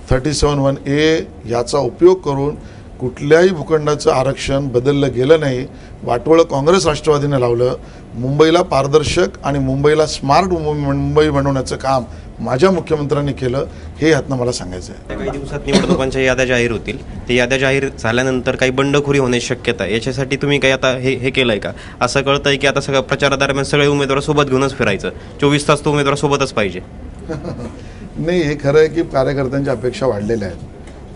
37(1)A याचा उपयोग करून कुठल्याही भूखंडाचं आरक्षण बदललं गेलं नाही. वाटोळं काँग्रेस राष्ट्रवादीने लावलं. मुंबईला पारदर्शक आणि मुंबईला स्मार्ट मुंबई बनवण्याचं काम माझ्या मुख्यमंत्र्यांनी केलं, हे यातनं मला सांगायचं आहे. काही दिवसात निवडणुकांच्या याद्या जाहीर होतील. ते याद्या जाहीर झाल्यानंतर काही बंडखोरी होण्याची शक्यता आहे. याच्यासाठी तुम्ही काही आता हे केलंय का? असं कळतंय की आता सगळं प्रचारादरम्यान सगळे उमेदवार सोबत घेऊनच फिरायचं, 24 तास तो उमेदवार सोबतच पाहिजे? नाही, हे खरं आहे की कार्यकर्त्यांच्या अपेक्षा वाढलेल्या आहेत.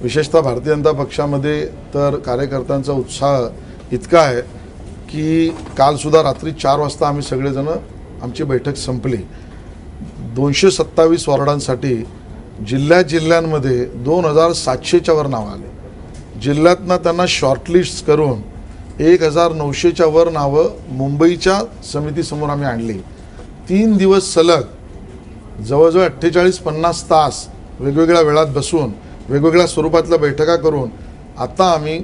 विशेषतः भारतीय जनता पक्षामध्ये तर कार्यकर्त्यांचा उत्साह इतका आहे की कालसुद्धा रात्री 4 वाजता आम्ही सगळेजण आमची बैठक संपली. 227 वॉर्डांसाठी जिल्ह्यांमध्ये 2700च्या वर नावं आले. जिल्ह्यातनं त्यांना शॉर्टलिस्ट करून 1900च्या वर नावं मुंबईच्या समितीसमोर आम्ही आणली. 3 दिवस सलग जवळजवळ 48-50 तास वेगवेगळ्या वेळात बसून वेगवेगळ्या स्वरूपातल्या बैठका करून आता आम्ही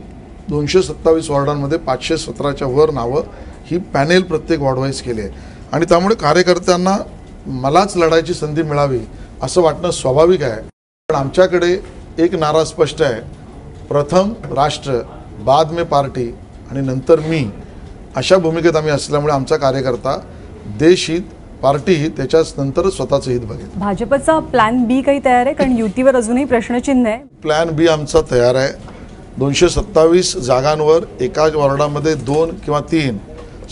227 वॉर्डांमध्ये 517च्या वर नावं ही पॅनेल प्रत्येक वॉर्डवाईज केली आहे. आणि त्यामुळे कार्यकर्त्यांना मलाच लढायची संधी मिळावी असं वाटणं स्वाभाविक आहे. पण आमच्याकडे एक नारा स्पष्ट आहे, प्रथम राष्ट्र, बाद में पार्टी आणि नंतर मी, अशा भूमिकेत आम्ही असल्यामुळे आमचा कार्यकर्ता देशहित, पार्टीहित, त्याच्याच नंतर स्वतःचं हित बघेल. भाजपचा प्लॅन बी काही तयार आहे? कारण युतीवर अजूनही प्रश्नचिन्ह आहे. प्लॅन बी आमचा तयार आहे. 227 जागांवर एका वॉर्डामध्ये 2 किंवा 3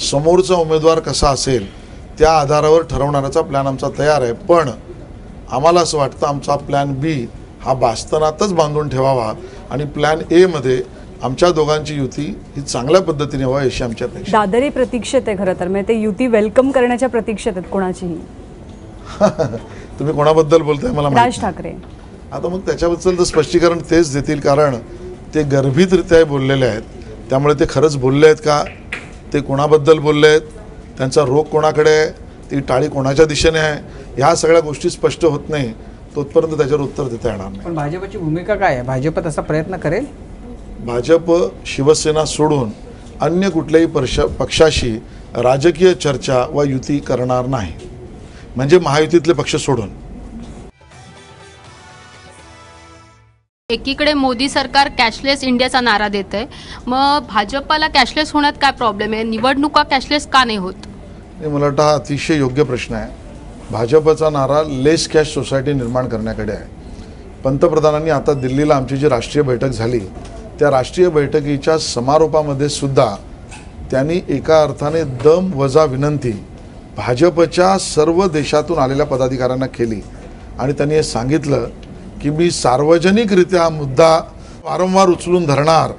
समोरचा उमेदवार कसा असेल त्या आधारावर ठरवण्याचा प्लॅन आमचा तयार आहे. पण आम्हाला असं वाटतं आमचा प्लॅन बी हा बास्तनातच बांधून ठेवावा आणि प्लॅन ए मध्ये आमच्या दोघांची युती ही चांगल्या पद्धतीने व्हावी अशी आमची अपेक्षा. दादरी प्रतीक्षेत आहे खरं तर, म्हणजे ते युती वेलकम करण्याच्या प्रतीक्षेत आहेत कोणाचीही. तुम्ही कोणाबद्दल बोलताय मला माहिती राज ठाकरे. आता मग त्याच्याबद्दल स्पष्टीकरण तेच देतील, कारण ते गर्भितरित्या बोललेले आहेत. त्यामुळे ते खरंच बोलले आहेत का, ते कोणाबद्दल बोलले आहेत, त्यांचा रोग कोणाकडे आहे, ती टाळी कोणाच्या दिशेने आहे, ह्या सगळ्या गोष्टी स्पष्ट होत नाही तोपर्यंत त्याच्यावर उत्तर देता येणार नाही. पण भाजपची भूमिका काय आहे? भाजप तसा प्रयत्न करेल? भाजप शिवसेना सोडून अन्य कुठल्याही पक्षाशी राजकीय चर्चा व युती करणार नाही, म्हणजे महायुतीतले पक्ष सोडून. एकीकडे मोदी सरकार कॅशलेस इंडियाचा नारा देत आहे, मग भाजपला कॅशलेस होण्यात काय प्रॉब्लेम आहे? निवडणुका कॅशलेस का नाही होत? मला वाटतं हा अतिशय योग्य प्रश्न आहे. भाजपचा नारा लेस कॅश सोसायटी निर्माण करण्याकडे आहे. पंतप्रधानांनी आता दिल्लीला आमची जी राष्ट्रीय बैठक झाली त्या राष्ट्रीय बैठकीच्या समारोपामध्ये सुद्धा त्यांनी एका अर्थाने दम वजा विनंती भाजपच्या सर्व देशातून आलेल्या पदाधिकाऱ्यांना केली आणि त्यांनी हे सांगितलं की मी सार्वजनिकरित्या मुद्दा वारंवार उचलून धरणार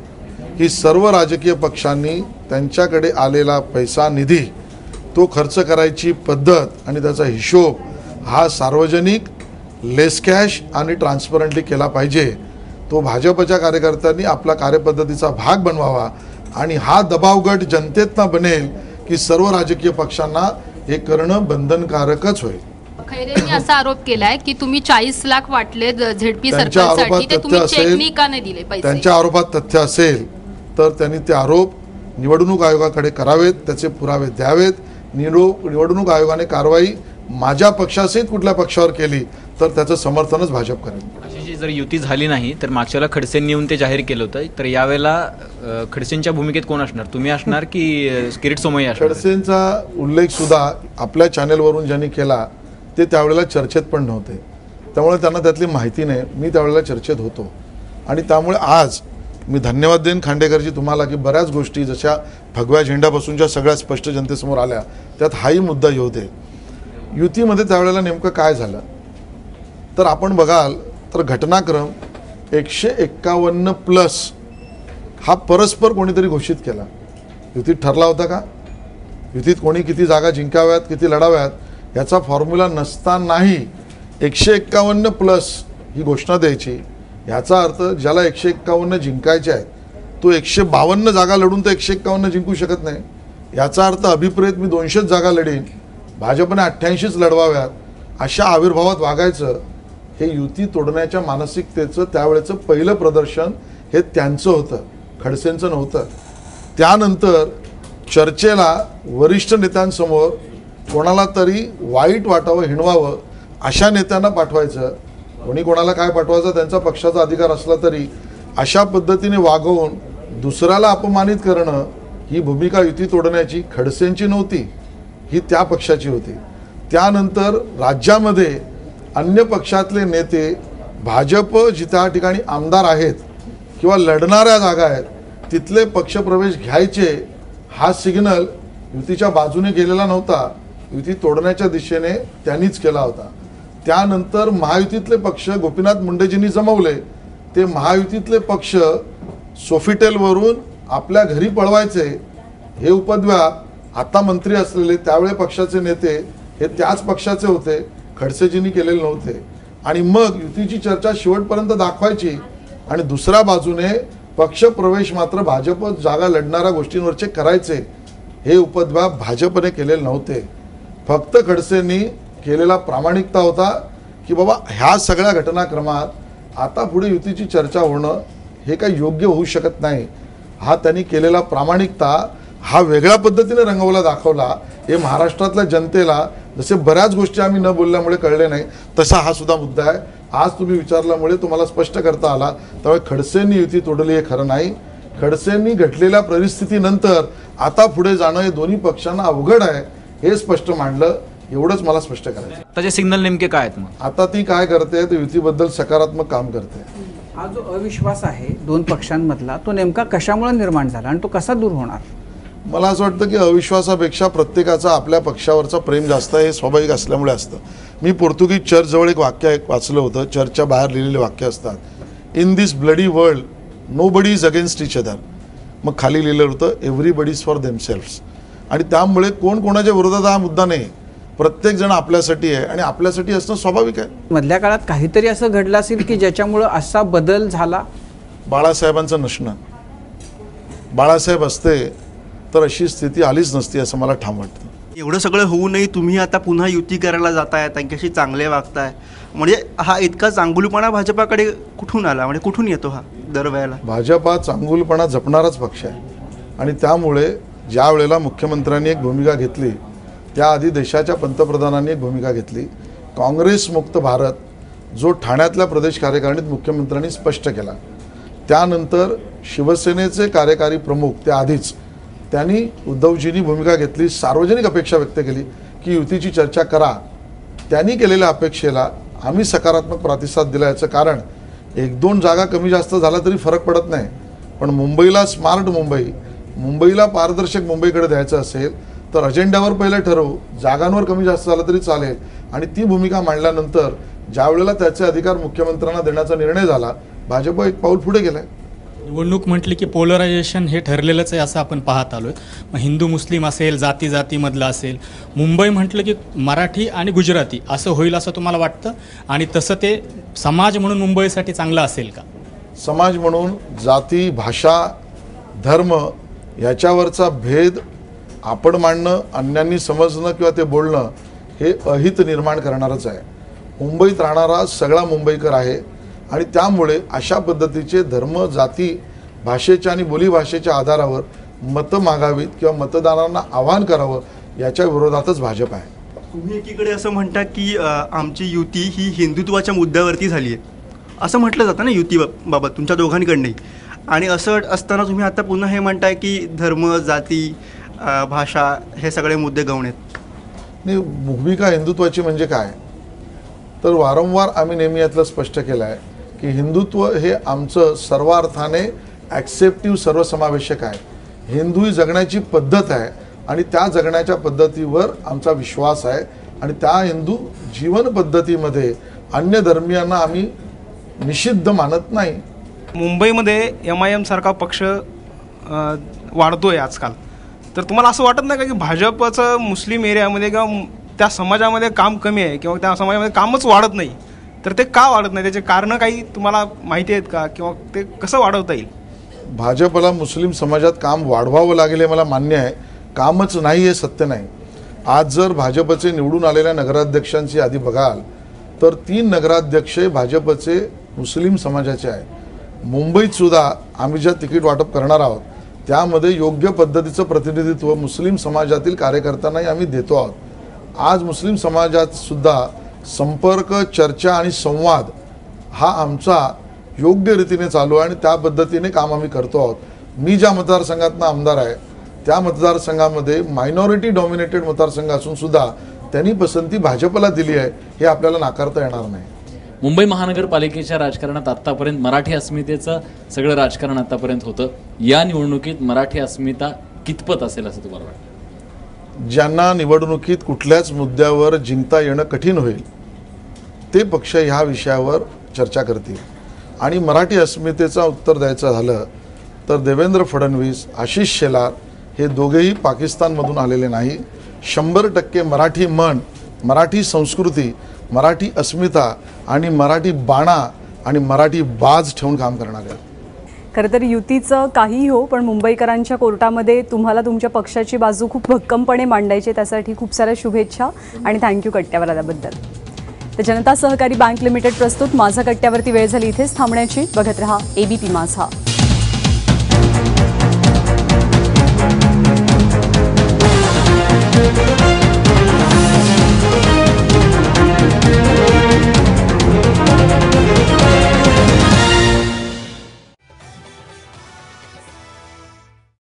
की सर्व राजकीय पक्षांनी त्यांच्याकडे आलेला पैसा निधी तो खर्च करायची पद्धत आणि त्याचा हिशोब हा सार्वजनिक लेस कॅश आणि ट्रान्सपरंटली केला पाहिजे. तो भाजपच्या कार्यकर्त्यांनी आपला कार्यपद्धतीचा भाग बनवावा आणि हा दबाव गट जनतेतनं बनेल की सर्व राजकीय पक्षांना हे करणं बंधनकारकच होईल. खैरेंनी असा आरोप केलाय की तुम्ही 40 लाख वाटले झेडपी त्यांच्या सरकारसाठी, आरोपात ते तुम्ही तथ्य चेकनी असेल का नाही दिले पैसे? त्यांच्या आरोपात तथ्य असेल तर त्यांनी ते आरोप निवडणूक आयोगाकडे करावेत, त्याचे पुरावे द्यावेत. निवडणूक आयोगाने कारवाई माझ्या पक्षासहित कुठल्या पक्षावर केली तर त्याचं समर्थनच भाजप करेल. अशी जर युती झाली नाही तर मागच्या वेळेला खडसेंनी येऊन ते जाहीर केलं होतं, तर यावेळेला खडसेंच्या भूमिकेत कोण असणार? तुम्ही असणार की किरीट सोमय्या असणार? खडसेंचा उल्लेख सुद्धा आपल्या चॅनेलवरून ज्यांनी केला ते त्यावेळेला चर्चेत पण नव्हते, त्यामुळे त्यांना त्यातली माहिती नाही. मी त्यावेळेला चर्चेत होतो आणि त्यामुळे आज मी धन्यवाद देईन खांडेकरजी तुम्हाला की बऱ्याच गोष्टी जशा भगव्या झेंड्यापासूनच्या सगळ्या स्पष्ट जनतेसमोर आल्या, त्यात हाही मुद्दा येऊ दे. युतीमध्ये त्यावेळेला नेमकं काय झालं तर आपण बघाल तर घटनाक्रम 151+ हा परस्पर कोणीतरी घोषित केला. युतीत ठरला होता का? युतीत कोणी किती जागा जिंकाव्यात किती लढाव्यात याचा फॉर्म्युला नसतानाही 151+ ही घोषणा द्यायची. याचा अर्थ ज्याला 151 जिंकायचे आहेत तो 152 जागा लढून तर 151 जिंकू शकत नाही. याचा अर्थ अभिप्रेत मी 200 जागा लढीन, भाजपने 88च लढवाव्यात, अशा आविर्भावात वागायचं. हे युती तोडण्याच्या मानसिकतेचं त्यावेळेचं पहिलं प्रदर्शन हे त्यांचं होतं, खडसेंचं नव्हतं. त्यानंतर चर्चेला वरिष्ठ नेत्यांसमोर कोणाला तरी वाईट वाटावं हिणवावं अशा नेत्यांना पाठवायचं. कोणी कोणाला काय पाठवायचं त्यांचा पक्षाचा अधिकार असला तरी अशा पद्धतीने वागवून दुसऱ्याला अपमानित करणं ही भूमिका युती तोडण्याची खडसेंची नव्हती, ही त्या पक्षाची होती. त्यानंतर राज्यामध्ये अन्य पक्षातले नेते भाजप जिथ्या ठिकाणी आमदार आहेत किंवा लढणाऱ्या जागा आहेत तिथले पक्षप्रवेश घ्यायचे हा सिग्नल युतीच्या बाजूने गेलेला नव्हता, युती तोडण्याच्या दिशेने त्यांनीच केला होता. त्यानंतर महायुतीतले पक्ष गोपीनाथ मुंडेजींनी जमवले, ते महायुतीतले पक्ष सोफिटेलवरून आपल्या घरी पळवायचे. हे उपद्व्याप आता मंत्री असलेले त्यावेळे पक्षाचे नेते हे त्याच पक्षाचे होते, खडसेजींनी केलेले नव्हते. आणि मग युतीची चर्चा शेवटपर्यंत दाखवायची आणि दुसऱ्या बाजूने पक्षप्रवेश मात्र भाजप जागा लढणाऱ्या गोष्टींवरचे करायचे. हे उपद्व्याप भाजपने केलेले नव्हते, फक्त खडसेंनी केलेला प्रामाणिकता होता की बाबा ह्या सगळ्या घटनाक्रमात आता पुढे युतीची चर्चा होणं हे काही योग्य होऊ शकत नाही. हा त्यांनी केलेला प्रामाणिकता हा वेगळ्या पद्धतीने रंगवला दाखवला. हे महाराष्ट्रातल्या जनतेला जसे बऱ्याच गोष्टी आम्ही न बोलल्यामुळे कळले नाही तसा हा सुद्धा मुद्दा आहे. आज तुम्ही विचारल्यामुळे तुम्हाला स्पष्ट करता आला. त्यामुळे खडसेंनी युती तोडली हे खरं नाही. खडसेंनी घडलेल्या परिस्थितीनंतर आता पुढे जाणं हे दोन्ही पक्षांना अवघड आहे हे स्पष्ट मांडलं. एवढंच मला स्पष्ट करायचं. त्याचे सिग्नल नेमके काय आहेत? मग आता ती काय करते तर युतीबद्दल सकारात्मक काम करते. हा जो अविश्वास आहे दोन पक्षांमधला तो नेमका कशामुळे निर्माण झाला आणि तो कसा दूर होणार? मला असं वाटतं की अविश्वासापेक्षा प्रत्येकाचा आपल्या पक्षावरचा प्रेम जास्त आहे हे स्वाभाविक असल्यामुळे असतं. मी पोर्तुगीज चर्चजवळ एक वाक्य वाचलं होतं, चर्चच्या बाहेर लिहिलेले वाक्य असतात, in this bloody world nobody is against each other. मग खाली लिहिलं होतं एव्हरीबडी इज फॉर देमसेल्व्स. आणि त्यामुळे कोण कोणाच्या विरोधात हा मुद्दा नाही, प्रत्येक जण आपल्यासाठी आहे आणि आपल्यासाठी असणं स्वाभाविक आहे. मधल्या काळात काहीतरी असं घडलं असेल की ज्याच्यामुळं असा बदल झाला. बाळासाहेबांचं नसणं, बाळासाहेब असते तर अशी स्थिती आलीच नसती असं मला ठाम वाटतं. एवढं सगळं होऊनही तुम्ही आता पुन्हा युती करायला जाताय, त्यांच्याशी चांगले वागताय, म्हणजे हा इतका चांगुलपणा भाजपाकडे कुठून आला, म्हणजे कुठून येतो हा दरवेळेला? भाजप हा चांगुलपणा जपणाराच पक्ष आहे आणि त्यामुळे ज्या वेळेला मुख्यमंत्र्यांनी एक भूमिका घेतली त्याआधी देशाच्या पंतप्रधानांनी एक भूमिका घेतली, काँग्रेस मुक्त भारत जो ठाण्यातल्या प्रदेश कार्यकारिणीत मुख्यमंत्र्यांनी स्पष्ट केला. त्यानंतर शिवसेनेचे कार्यकारी प्रमुख त्याआधीच त्यांनी उद्धवजींनी भूमिका घेतली, सार्वजनिक अपेक्षा व्यक्त केली की युतीची चर्चा करा. त्यांनी केलेल्या अपेक्षेला आम्ही सकारात्मक प्रतिसाद दिला. याचं कारण 1-2 जागा कमी जास्त झाला तरी फरक पडत नाही, पण मुंबईला स्मार्ट मुंबईला पारदर्शक मुंबईकडे द्यायचं असेल तर अजेंड्यावर पहिलं ठरवू, जागांवर कमी जास्त झालं तरी चालेल. आणि ती भूमिका मांडल्यानंतर ज्या वेळेला त्याचे अधिकार मुख्यमंत्र्यांना देण्याचा निर्णय झाला, भाजप एक पाऊल पुढे गेलाय. निवडणूक म्हटली की पोलरायझेशन हे ठरलेलंच आहे असं आपण पाहत आलोय. मग हिंदू मुस्लिम असेल, जातीमधलं असेल, मुंबई म्हटलं की मराठी आणि गुजराती असं होईल असं तुम्हाला वाटतं? आणि तसं ते समाज म्हणून मुंबईसाठी चांगलं असेल का? समाज म्हणून जाती, भाषा, धर्म याच्यावरचा भेद आपण मांडणं, अन्यांनी समजणं किंवा ते बोलणं हे अहित निर्माण करणारच आहे. मुंबईत राहणारा सगळा मुंबईकर आहे आणि त्यामुळे अशा पद्धतीचे धर्म, जाती, भाषेच्या आणि बोलीभाषेच्या आधारावर मतं मागावीत किंवा मतदारांना आवाहन करावं याच्या विरोधातच भाजप आहे. तुम्ही एकीकडे असं म्हणता की आमची युती ही हिंदुत्वाच्या मुद्द्यावरती झाली आहे असं म्हटलं जातं ना युतीबाबत तुमच्या दोघांकडनंही, आणि असं असताना तुम्ही आता पुन्हा हे म्हणताय की धर्म, जाती, भाषा हे सगळे मुद्दे गौण आहेत. नाही, भूमिका हिंदुत्वाची म्हणजे काय तर वारंवार आम्ही नेहमी यातलं स्पष्ट केलं आहे की हिंदुत्व हे आमचं सर्वार्थाने ॲक्सेप्टिव्ह, सर्वसमावेशक आहे. हिंदू ही जगण्याची पद्धत आहे आणि त्या जगण्याच्या पद्धतीवर आमचा विश्वास आहे आणि त्या हिंदू जीवन पद्धतीमध्ये अन्य धर्मीयांना आम्ही निषिद्ध मानत नाही. मुंबईमध्ये MIM सारखा पक्ष वाढतोय आजकाल, तर तुम्हाला असं वाटत नाही का की भाजपचं मुस्लिम एरियामध्ये किंवा त्या समाजामध्ये काम कमी आहे किंवा त्या समाजामध्ये कामच वाढत नाही, तर ते का वाढत नाही? त्याचे कारणं काही तुम्हाला माहिती आहेत का किंवा ते कसं वाढवता येईल? भाजपला मुस्लिम समाजात काम वाढवावं लागेल हे मला मान्य आहे, कामच नाही हे सत्य नाही. आज जर भाजपचे निवडून आलेल्या नगराध्यक्षांची यादी बघाल तर 3 नगराध्यक्ष भाजपचे मुस्लिम समाजाचे आहे. मुंबईत सुद्धा आम्ही ज्या तिकीट वाटप करणार आहोत त्यामध्ये योग्य पद्धतीचं प्रतिनिधित्व मुस्लिम समाजातील कार्यकर्त्यांनाही आम्ही देतो आहोत. आज मुस्लिम समाजात सुद्धा संपर्क, चर्चा आणि संवाद हा आमचा योग्य रीतीने चालू आहे आणि त्या पद्धतीने काम आम्ही करतो आहोत. मी ज्या मतदारसंघातनं आमदार आहे त्या मतदारसंघामध्ये मायनॉरिटी डॉमिनेटेड मतदारसंघ असून सुद्धा त्यांनी पसंती भाजपला दिली आहे हे आपल्याला नाकारता येणार नाही. मुंबई महानगरपालिकेच्या राजकारणात आत्तापर्यंत मराठी अस्मितेचं सगळं राजकारण आत्तापर्यंत होतं. या निवडणुकीत मराठी अस्मिता कितपत असेल असं तुम्हाला वाटतं? ज्यांना निवडणुकीत कुठल्याच मुद्द्यावर जिंकता येणं कठीण होईल ते पक्ष ह्या विषयावर चर्चा करतील. आणि मराठी अस्मितेचं उत्तर द्यायचं झालं तर देवेंद्र फडणवीस, आशिष शेलार हे दोघेही पाकिस्तानमधून आलेले नाही. 100% मराठी मन, मराठी संस्कृती, मराठी अस्मिता आणि मराठी बाणा आणि मराठी बाज ठेवून काम करणार आहेत. खरं तर युतीचं काहीही हो, पण मुंबईकरांच्या कोर्टामध्ये तुम्हाला तुमच्या पक्षाची बाजू खूप भक्कमपणे मांडायची, त्यासाठी खूप साऱ्या शुभेच्छा आणि थँक्यू कट्ट्यावर आल्याबद्दल. तर जनता सहकारी बँक लिमिटेड प्रस्तुत माझा कट्ट्यावरती वेळ झाली इथेच थांबण्याची. बघत रहा ABP माझा.